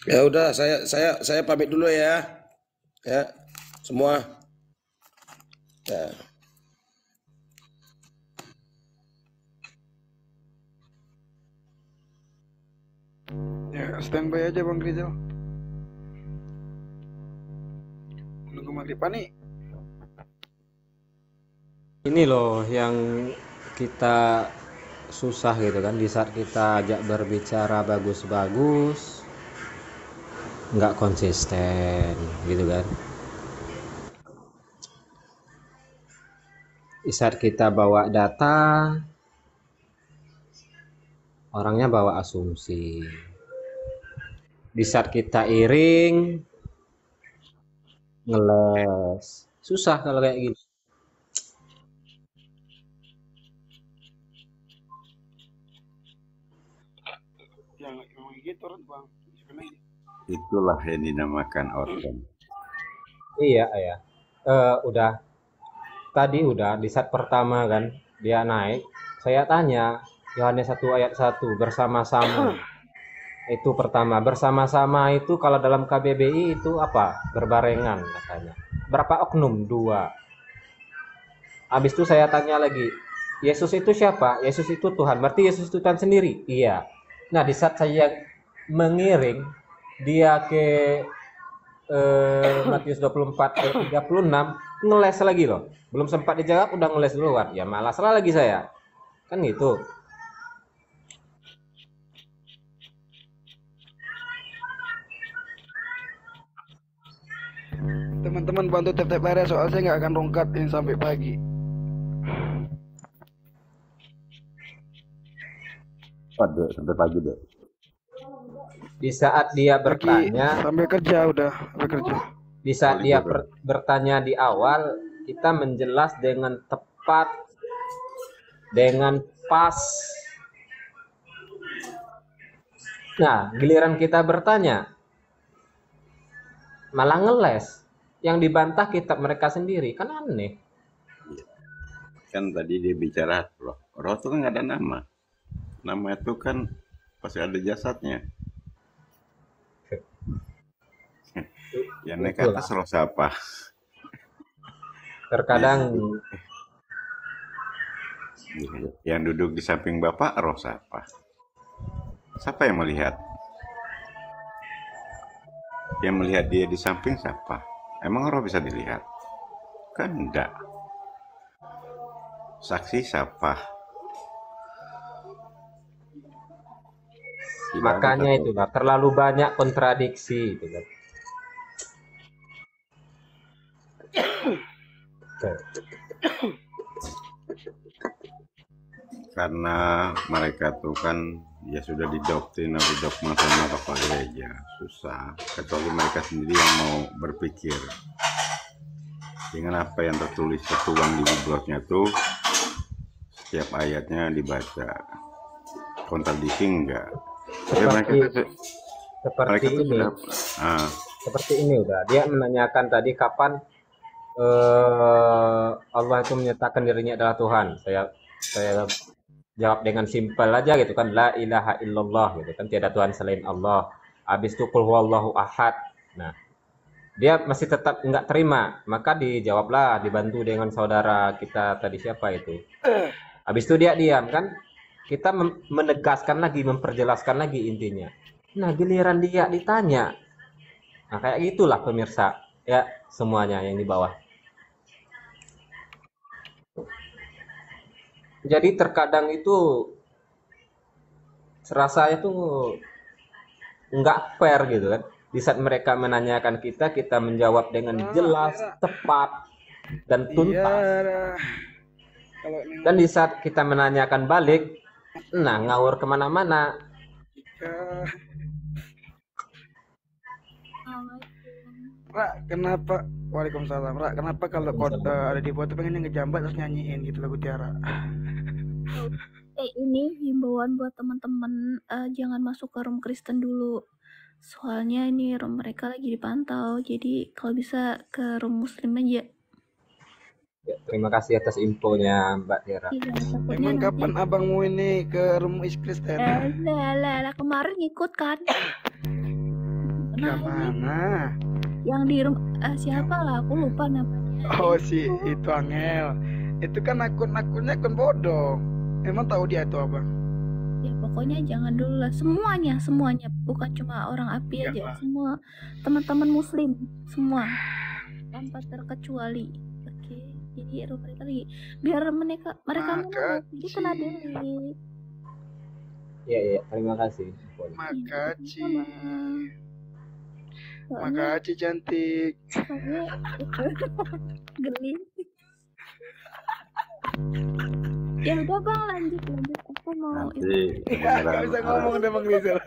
Ya udah, saya pamit dulu ya. Ya, semua. Ya. Ya, standby aja Bang Rizal. Menunggu maghrib nih. Ini loh yang kita susah gitu kan, di saat kita ajak berbicara bagus-bagus nggak konsisten gitu kan. Di saat kita bawa data, orangnya bawa asumsi. Di saat kita iring, ngeles. Susah kalau kayak gini. Yang gitu Bang. Itulah yang dinamakan outcome. Iya ya. Udah di saat pertama kan dia naik, saya tanya Yohanes 1 ayat 1 bersama-sama. Itu pertama, bersama-sama itu kalau dalam KBBI itu apa? Berbarengan katanya. Berapa oknum? 2. Habis itu saya tanya lagi, Yesus itu siapa? Yesus itu Tuhan. Berarti Yesus itu Tuhan sendiri? Iya. Nah, di saat saya mengiring dia ke Matius 24 ayat 36, ngeles lagi loh. Belum sempat dijawab udah ngeles duluan. Ya malah salah lagi saya. Kan gitu. Teman-teman bantu tap-tap area soal saya nggak akan rongkat ini sampai pagi. Waduh, sampai pagi deh. Di saat dia bertanya, sampai kerja udah, sampai kerja. Di saat dia bertanya di awal, kita menjelas dengan tepat, dengan pas. Nah, giliran kita bertanya, malah ngeles. Yang dibantah mereka sendiri, kan aneh. Kan tadi dia bicara roh. Roh itu kan nggak ada nama. Nama itu kan pasti ada jasadnya. Yang naik ke atas roh siapa? Terkadang yang duduk di samping Bapak roh siapa? Siapa yang melihat? Yang melihat dia di samping siapa? Emang roh bisa dilihat? Kan enggak. Saksi siapa? Makanya itu lah, terlalu banyak kontradiksi gitu kan. Karena mereka tuh kan ya sudah didoktrin atau dogma sama kepala gereja, susah. Kecuali mereka sendiri yang mau berpikir dengan apa yang tertulis tertuang di Biblenya tuh, setiap ayatnya dibaca, kontradiksi enggak. Seperti ini udah. Dia menanyakan tadi kapan Allah itu menyatakan dirinya adalah Tuhan. Saya jawab dengan simpel aja gitu kan, la ilaha illallah gitu kan, tiada Tuhan selain Allah. Habis itu qul huwallahu ahad. Nah, dia masih tetap nggak terima, maka dijawablah, dibantu dengan saudara kita tadi siapa itu. Habis itu dia diam kan, kita menegaskan lagi, memperjelaskan lagi intinya. Nah, giliran dia ditanya. Nah, kayak gitulah pemirsa, ya semuanya yang di bawah. Jadi terkadang itu serasa itu nggak fair gitu kan. Di saat mereka menanyakan kita menjawab dengan jelas, tepat, dan tuntas. Dan di saat kita menanyakan balik, nah ngawur kemana-mana. Ra, kenapa? Waalaikumsalam. Ra, kenapa kalau ada di foto pengen ngejambat terus nyanyiin gitu lagu Tiara? Ini himbauan buat teman-teman, jangan masuk ke room Kristen dulu. Soalnya ini room mereka lagi dipantau, jadi kalau bisa ke room Muslim aja. Ya, terima kasih atas infonya Mbak Tiara. Iya, Emang kapan abangmu ini ke room Kristen? Lah, kemarin ngikut kan? Kemana? Yang di room siapa lah, aku lupa namanya. Oh si itu Angel. Itu kan akun-akunnya akun bodong. Emang tahu dia itu abang? Ya pokoknya jangan dulu lah, semuanya, bukan cuma orang api aja, semua teman-teman Muslim semua tanpa terkecuali. Oke, jadi mereka lagi biar mereka menolak, jadi kena delete. Iya, terima kasih. Makasih cantik. Geli. Ya udah bang, lanjut. Aku mau nanti nggak bisa ngomong deh Bang Rizal.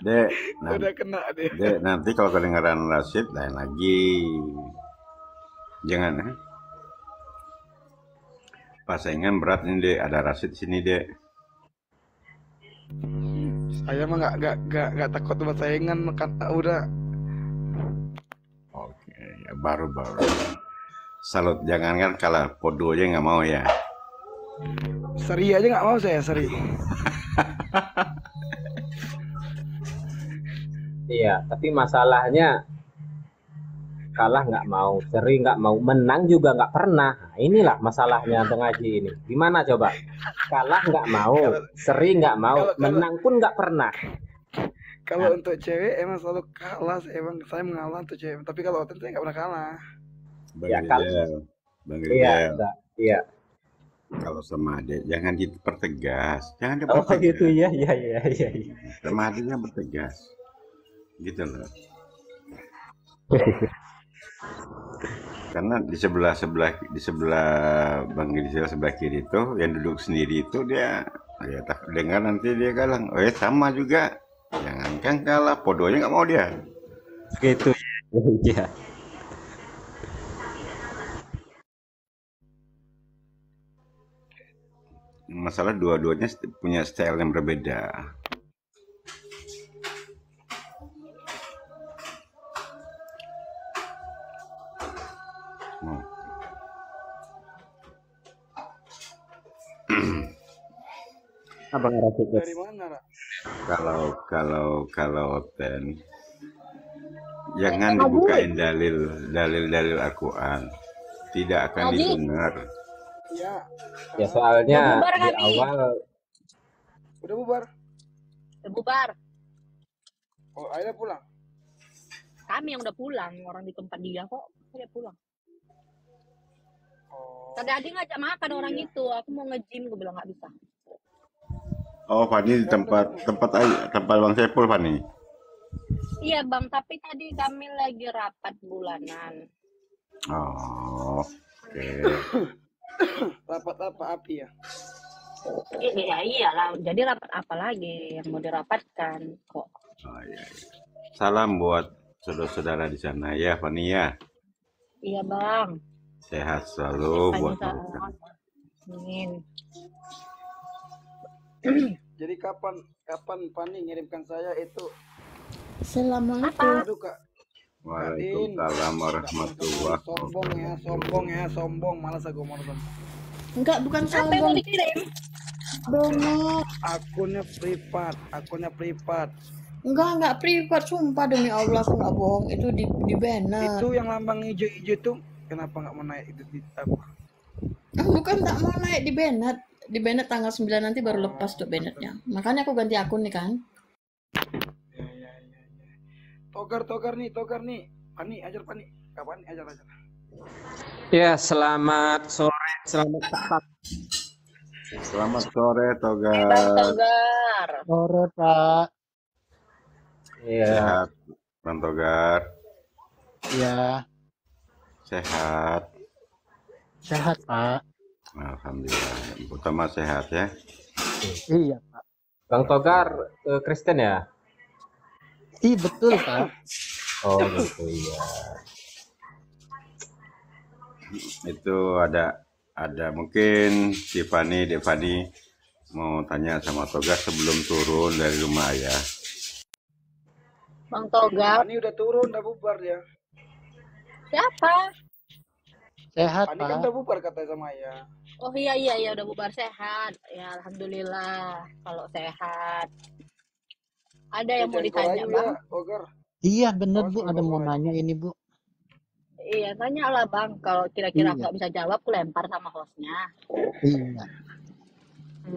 Dek, udah kena deh. Dek, nanti kalau kedengaran Rashid lain lagi. Jangan pasangan berat ini Dek, ada Rashid sini Dek. Saya mah nggak takut buat saingan, kan udah. Oke, ya baru. Salut, jangan kan kalah podo aja nggak mau ya. Seri aja nggak mau saya, seri. Iya, tapi masalahnya kalah nggak mau, seri nggak mau, menang juga nggak pernah. Nah, inilah masalahnya Bang Haji ini. Gimana coba? Kalah nggak mau, seri nggak mau, menang pun nggak pernah. Kalau untuk cewek emang selalu kalah, emang saya mengalah untuk cewek. Tapi kalau otot saya nggak pernah kalah. Bang Rizal. Iya. Kalau sama adek jangan dipertegas, jangan dipertegas. Oh gitu ya. Sama adeknya bertegas, gitu loh. Karena di sebelah Bang Rizal sebelah kiri itu yang duduk sendiri itu dia ya tak dengar nanti dia kalah. Oh ya sama juga, jangan kan kalah, podonya nggak mau dia. Gitu ya. Masalah dua-duanya punya style yang berbeda. Abang Rashid dari mana? Kalau Oten jangan dibukain dalil Al-Quran, tidak akan didengar. Ya soalnya di awal udah bubar. Oh, Aida pulang. Kami yang udah pulang, orang di tempat dia kok udah pulang. Tadi Adi ngajak makan orang itu, aku mau nge-gym, gue bilang nggak bisa. Oh, Fani di tempat Bang Sepul, Fani. Iya Bang, tapi tadi kami lagi rapat bulanan. Oh, oke. Rapat apa api ya? Iya iyalah, jadi rapat apa lagi yang mau dirapatkan kok. Oh, iya. Salam buat saudara-saudara di sana ya, Fani ya. Iya Bang. Sehat selalu buat mereka. Amin. Jadi kapan Fani ngirimkan saya itu? Assalamualaikum. Waalaikumsalam warahmatullahi wabarakatuh. Sombong, malas aku mau nonton. Enggak, bukan sombong. Dono. Akunnya privat. Enggak privat, sumpah demi Allah aku nggak bohong, itu di banner. Itu yang lambang hijau tuh, kenapa nggak mau naik itu di apa? Bukan tak mau naik di banner. di Bennett tanggal 9 nanti baru lepas tuh Bennettnya. Makanya aku ganti akun nih kan. Togar nih. Pani, ajar Pani. Kapan ajar. Ya, selamat sore, selamat petang. Selamat sore, Togar. Bang Togar. Sore, Pak. Iya. Sehat, Bang Togar. Ya, Sehat. sehat, Pak. Alhamdulillah. Yang utama sehat ya. Iya, Pak. Bang Togar Kristen ya? Iya, betul, Pak. Oh gitu ya. Itu ada mungkin si Fani, Devani mau tanya sama Togar sebelum turun dari rumah ya. Bang Togar. Pani udah turun, udah bubar ya. Siapa? Sehat, Pani kan Pak. udah bubar katanya sama Ayah. Oh iya udah bubar sehat. Ya alhamdulillah kalau sehat. Ada yang mau ditanya, Bang? Togar. Iya, bener, Bu. Ada mau nanya ini, Bu. Iya, tanya lah Bang. Kalau kira-kira Iya. nggak bisa jawab, aku lempar sama hostnya. Iya.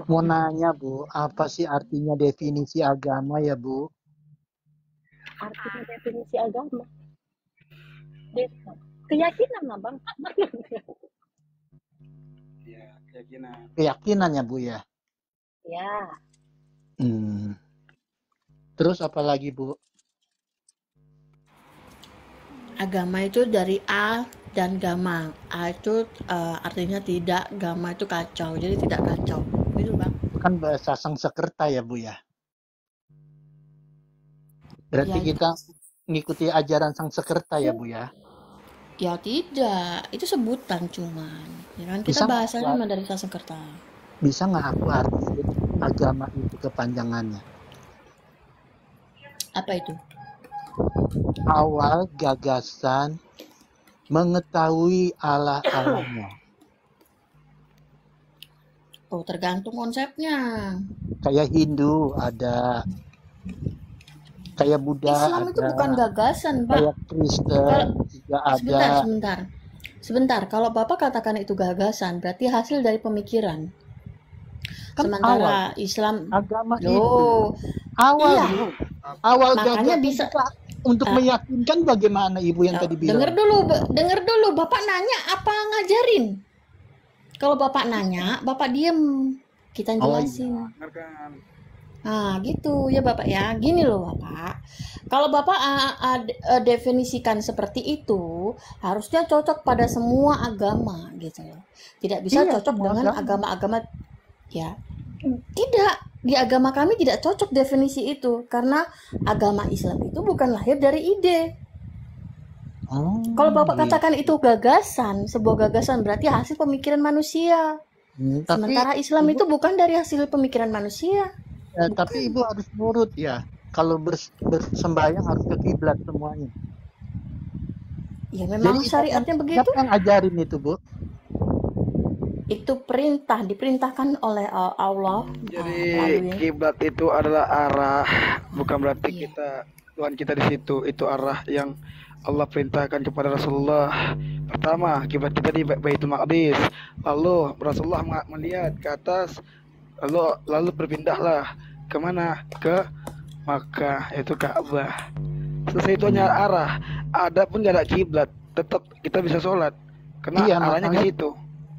Mau nanya, Bu, apa sih artinya definisi agama ya, Bu? Artinya definisi agama. Keyakinan lah Bang. Iya, keyakinan. Keyakinan ya, Bu ya? Ya. Terus apa lagi, Bu? Agama itu dari A dan gama. A itu artinya tidak, gama itu kacau. Jadi tidak kacau. Gitu Bang. Kan bahasa Sanskerta ya, Bu ya? Berarti Ya, kita ngikuti ajaran Sanskerta ya, Bu ya? Ya tidak, itu sebutan cuman. Ya kan kita Bisa nggak bahasanya aku- memang dari Sanskerta. Bisa nggak aku artiin agama itu kepanjangannya? Apa itu? Awal gagasan mengetahui Allah-Allahnya. Oh, tergantung konsepnya. Kayak Hindu ada, kayak Buddha Islam itu ada, bukan gagasan, Pak. kayak Kristen Kalau- juga ada. Sebentar. Kalau Bapak katakan itu gagasan, berarti hasil dari pemikiran. Kan Sementara awal. Islam, Agama loh, itu awal, iya. Bu. Awal Makanya gagasan bisa kita untuk meyakinkan bagaimana Ibu yang tadi bilang. Dengar dulu, Bapak nanya apa ngajarin? Kalau Bapak nanya, Bapak diem, kita Oh, jelasin. Nah, gitu ya Bapak ya. Gini loh Bapak. Kalau Bapak definisikan seperti itu, harusnya cocok pada semua agama gitu loh. Tidak bisa Iya, cocok semua dengan agama. agama-agama ya. Tidak, di agama kami tidak cocok definisi itu karena agama Islam itu bukan lahir dari ide. Kalau Bapak katakan itu gagasan, sebuah gagasan berarti hasil pemikiran manusia. Tapi Sementara Islam itu bukan dari hasil pemikiran manusia. tapi Ibu harus nurut ya. Kalau bersembahyang harus ke kiblat semuanya. Ya memang syariatnya begitu. Siapa yang ajarin itu, Bu? Itu diperintahkan oleh Allah. Jadi kiblat itu adalah arah, bukan berarti Tuhan kita di situ. Itu arah yang Allah perintahkan kepada Rasulullah. Pertama, kiblat kita di Baitul Maqdis. Lalu Rasulullah melihat ke atas, lalu berpindahlah kemana? Ke Makkah, itu Ka'bah. Selesai itu hanya arah. Adapun gak ada kiblat, tetap kita bisa sholat karena Iya, arahnya ke makanya- situ.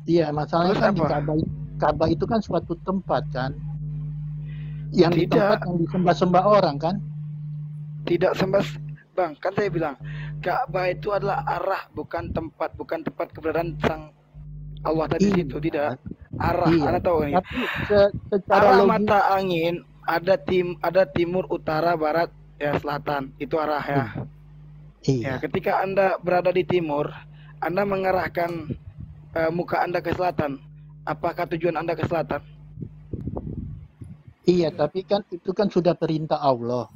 Iya, masalahnya Terus kan di apa? Ka'bah itu kan suatu tempat kan. Yang di Tidak. tempat yang disembah-sembah orang kan. Tidak sembah, Bang, kan saya bilang Ka'bah itu adalah arah, bukan tempat keberadaan sang Allah tadi Iya. situ, tidak. Arah, Iya. Anda tahu ini. Tapi secara Arah logis, mata angin ada timur, utara, barat, ya selatan. Itu arah ya. Iya. Ya, ketika Anda berada di timur, Anda mengarahkan muka Anda ke selatan. Apakah tujuan Anda ke selatan? iya, tapi kan itu kan sudah perintah Allah.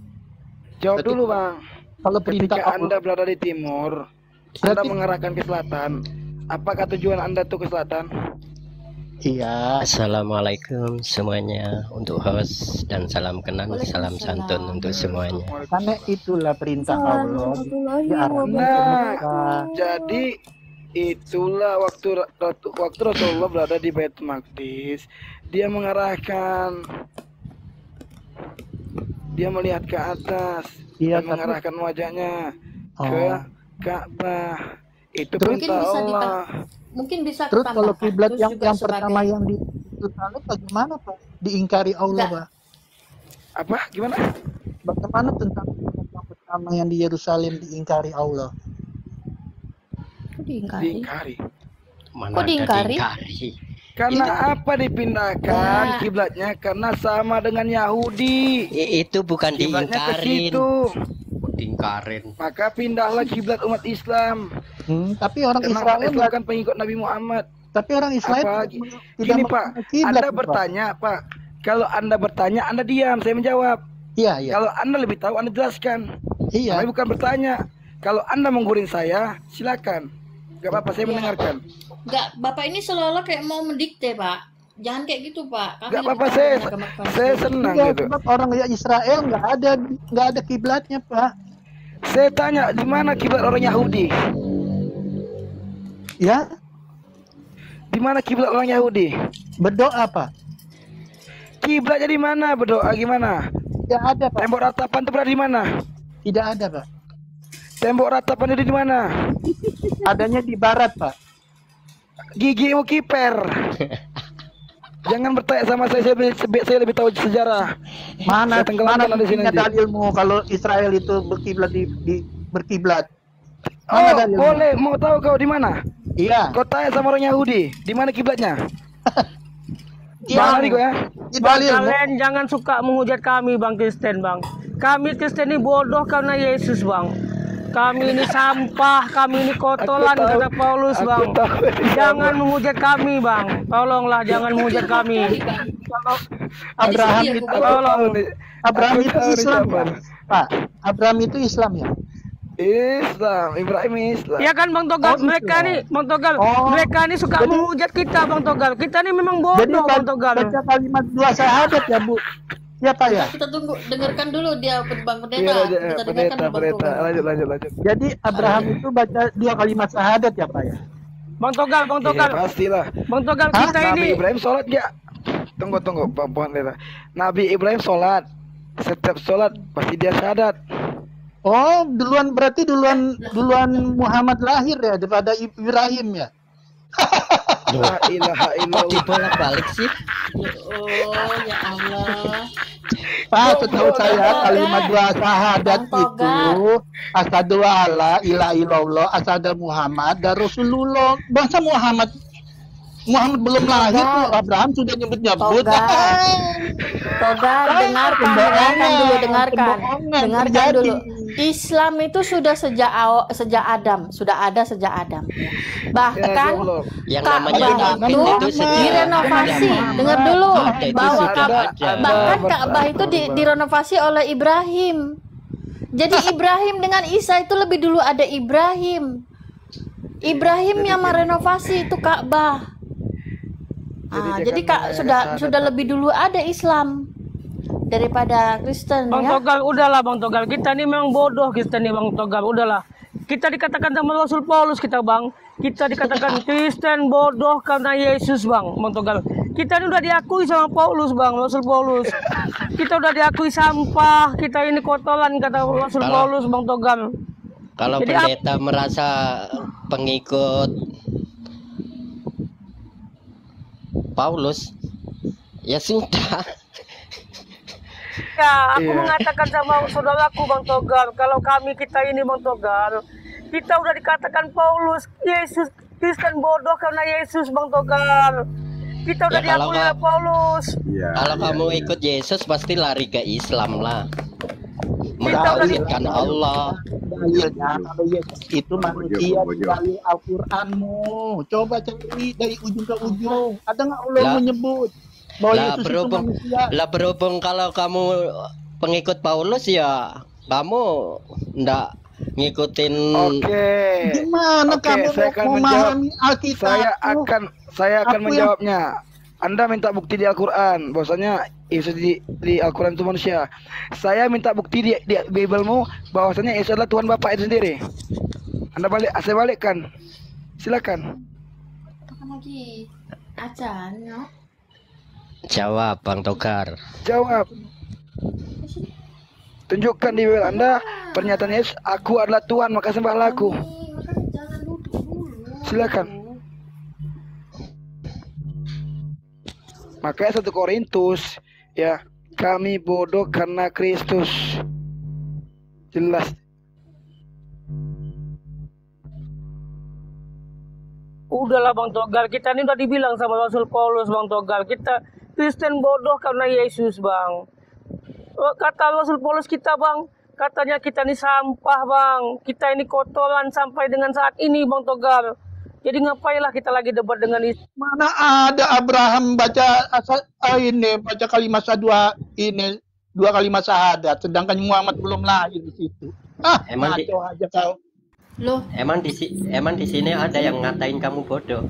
Jawab Berarti dulu, Bang. Kalau perintah Ketika Allah, Anda berada di timur, Anda mengarahkan ke selatan. Apakah tujuan Anda tuh ke selatan? iya. Assalamualaikum semuanya untuk host dan salam kenal, salam santun untuk semuanya. Karena itulah perintah Allah. Warahmatullahi Diarahkan ke Nah, Mekah. jadi Itulah waktu Rasulullah berada di Baitul Maqdis, dia melihat ke atas Iya, dan mengarahkan wajahnya ke Oh. Ka'bah. Itu Terus perintah Allah. Mungkin bisa terus kalau ditambahkan. kiblat Terus yang juga pertama sebagai yang di Yerusalem bagaimana Pak? Diingkari Allah enggak Pak. Apa? Gimana? Bagaimana tentang kiblat yang pertama yang di Yerusalem diingkari Allah? kok diingkari? Diingkari. Mana Kok ada diingkari? diingkari. Karena Itu apa dipindahkan ya kiblatnya? Karena sama dengan Yahudi. Itu bukan Kiblatnya ke diingkarin. situ. Diingkarin. Maka pindahlah kiblat umat Islam. Tapi orang Karena Israel umat Islam nggak. kan pengikut Nabi Muhammad. Tapi orang Israel Apa? tidak Gini Pak, mengenal kiblat Anda Pak. bertanya Pak. Kalau Anda bertanya, Anda diam, saya menjawab. Iya, iya. Kalau Anda lebih tahu, Anda jelaskan. Iya. Tapi bukan bertanya. Kalau Anda mengguring saya, silakan. Gak apa-apa, saya ya mendengarkan. enggak, Bapak ini seolah-olah kayak mau mendikte, Pak. Jangan kayak gitu, Pak. Kami Gak lebih apa-apa, tahu saya dengan agama kami. saya senang Enggak, gitu. sebab orang Israel nggak ada kiblatnya Pak. Saya tanya, di mana kiblat orang Yahudi? Ya, Di mana kiblat orang Yahudi? berdoa Pak. Kiblatnya di mana? Berdoa gimana? Tidak ada Pak. Tembok ratapan itu berada di mana? Tidak ada Pak. Tembok ratapan itu di mana? Adanya di barat Pak. Gigimu kiper. Jangan bertanya sama saya lebih tahu sejarah. Mana Saya tenggelamkan di sini nanti. dalilmu kalau Israel itu berkiblat di berkiblat? Oh, Mana dalilmu? boleh. Mau tahu kau di mana? Iya. Kau tanya sama orang Yahudi, di mana kiblatnya? Mana Bang, nih kau ya? Bang, kalian jangan suka menghujat kami Bang Kristen Bang. Kami Kristen ini bodoh karena Yesus Bang. Kami ini sampah, kami ini kotoran kata Paulus Bang. Jangan menghujat kami Bang. Tolonglah jangan menghujat kami. Abraham itu Tolong. Abraham itu Islam Pak. Abraham itu Islam ya? Islam, Ibrahim Islam. Ya kan Bang Togal, mereka nih Bang Togal, mereka nih suka menghujat kita Bang Togal. Kita nih memang bodoh Bang Togal. Baca kalimat dua syahadat ya Bu. Ya Pak ya. Kita tunggu, dengarkan dulu dia Bang Pendeta. Iya, Kita dengarkan dulu Bang Togal. Lanjut. Jadi Abraham itu baca dua kalimat syahadat ya Pak ya. Bang Togal, Bang Togal. Iya, pastilah. Bang Togal kita Nabi ini. Ibrahim sholat nggak? Tunggu, Pak Pendeta. Nabi Ibrahim sholat. Setiap sholat pasti dia syahadat. Oh, berarti duluan Muhammad lahir ya daripada Ibrahim ya. La ilaha illallah. Kok dibolak-balik sih? Oh, ya Allah. Pak, setahu saya kalimat dua syahadat itu asyhadu alla ilaha illallah, asyhadu Muhammad dan Rasulullah. Bangsa Muhammad belum lahir tuh Abraham sudah nyebut-nyebut. Togar, dengarkan dulu. Islam itu sudah sejak Adam, sudah ada sejak Adam. Bahkan Yang Ka'bah namanya itu direnovasi. Dengar dulu, bahwa bahkan Ka'bah itu direnovasi oleh Ibrahim. Jadi Ibrahim dengan Isa itu lebih dulu ada Ibrahim. Ibrahim yang merenovasi itu Ka'bah. Jadi sudah lebih dulu ada Islam daripada Kristen Bang ya. Togal, udahlah Bang Togal. Kita ini memang bodoh Kristen nih Bang Togal. Udahlah. Kita dikatakan sama Rasul Paulus kita Bang. Kita dikatakan Kristen bodoh karena Yesus Bang Togal. Kita ini udah diakui sama Paulus Bang, Rasul Paulus. Kita udah diakui sampah. Kita ini kotoran kata Rasul Paulus Bang Togal. Kalau Jadi pendeta merasa pengikut Paulus, ya sudah. Ya, aku mengatakan sama saudaraku Bang Togal, kalau kita ini Bang Togal, kita udah dikatakan Paulus, Yesus Kristen bodoh karena Yesus Bang Togal. Kita udah Ya, diakui oleh Paulus. Kalau kamu ikut Yesus pasti lari ke Islam lah. Mentauhidkan Allah. Dalilnya kalau Yesus itu manusia dari Al-Qur'anmu. Coba cari dari ujung ke ujung. Ada nggak Allah menyebut bahwa Yesus itu manusia? Berhubung kalau kamu pengikut Paulus ya kamu ndak ngikutin. Gimana kamu mau memahami Alkitab? Saya akan menjawabnya. Anda minta bukti di Al-Quran bahwasanya Yesus di Al-Quran itu manusia. Saya minta bukti di Biblemu bahwasanya Yesus adalah Tuhan Bapa itu sendiri. Saya balikkan. Silakan. Katakan lagi. Acan, no? Jawab Bang Togar. Jawab. Tunjukkan di bibir Anda pernyataan Yesus, aku adalah Tuhan maka sembahlah aku. Silakan. Makanya 1 Korintus ya, kami bodoh karena Kristus. Jelas. Udahlah Bang Togar, kita ini udah dibilang sama Rasul Paulus Bang Togar, kita Kristen bodoh karena Yesus Bang. Kata Rasul Paulus kita Bang, katanya kita ini sampah Bang, kita ini kotoran sampai dengan saat ini Bang Togar. Jadi ngapainlah kita lagi debat dengan Yesus? Mana ada Abraham baca baca kalimat dua kalimat syahadat, sedangkan Muhammad belum lahir di situ. Emang ngaco aja kau. Loh, emang di sini ada yang ngatain kamu bodoh.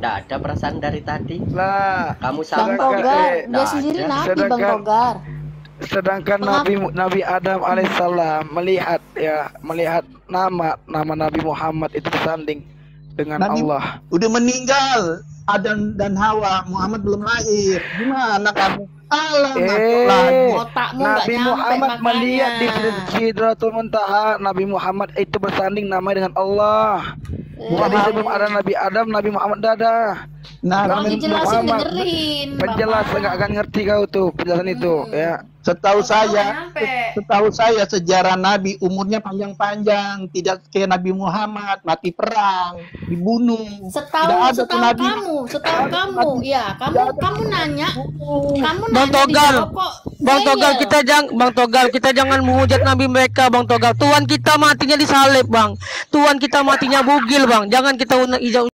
Nggak ada perasaan dari tadi. Lah, kamu Bang sama. Togar, dia sendiri nabi Bang Togar. Sedangkan Nabi Adam alaihissalam melihat nama Nabi Muhammad itu bersanding dengan Nabi Allah. Udah meninggal Adam dan Hawa, Muhammad belum lahir. Gimana kamu? Nabi Muhammad melihat di Sidratul Muntaha, Nabi Muhammad itu bersanding namanya dengan Allah. Jadi sebelum ada Nabi Adam, Nabi Muhammad ada. Bang dijelasin dengerin. Penjelas nggak akan ngerti kau tuh penjelasan itu ya. Setahu saya sejarah Nabi umurnya panjang-panjang, tidak kayak Nabi Muhammad mati perang, dibunuh. Setahu kamu, ya kamu nanya, Bang Togar, kita jangan menghujat Nabi mereka, Bang Togar. Tuhan kita matinya disalib, Bang. Tuhan kita matinya bugil, Bang. Jangan kita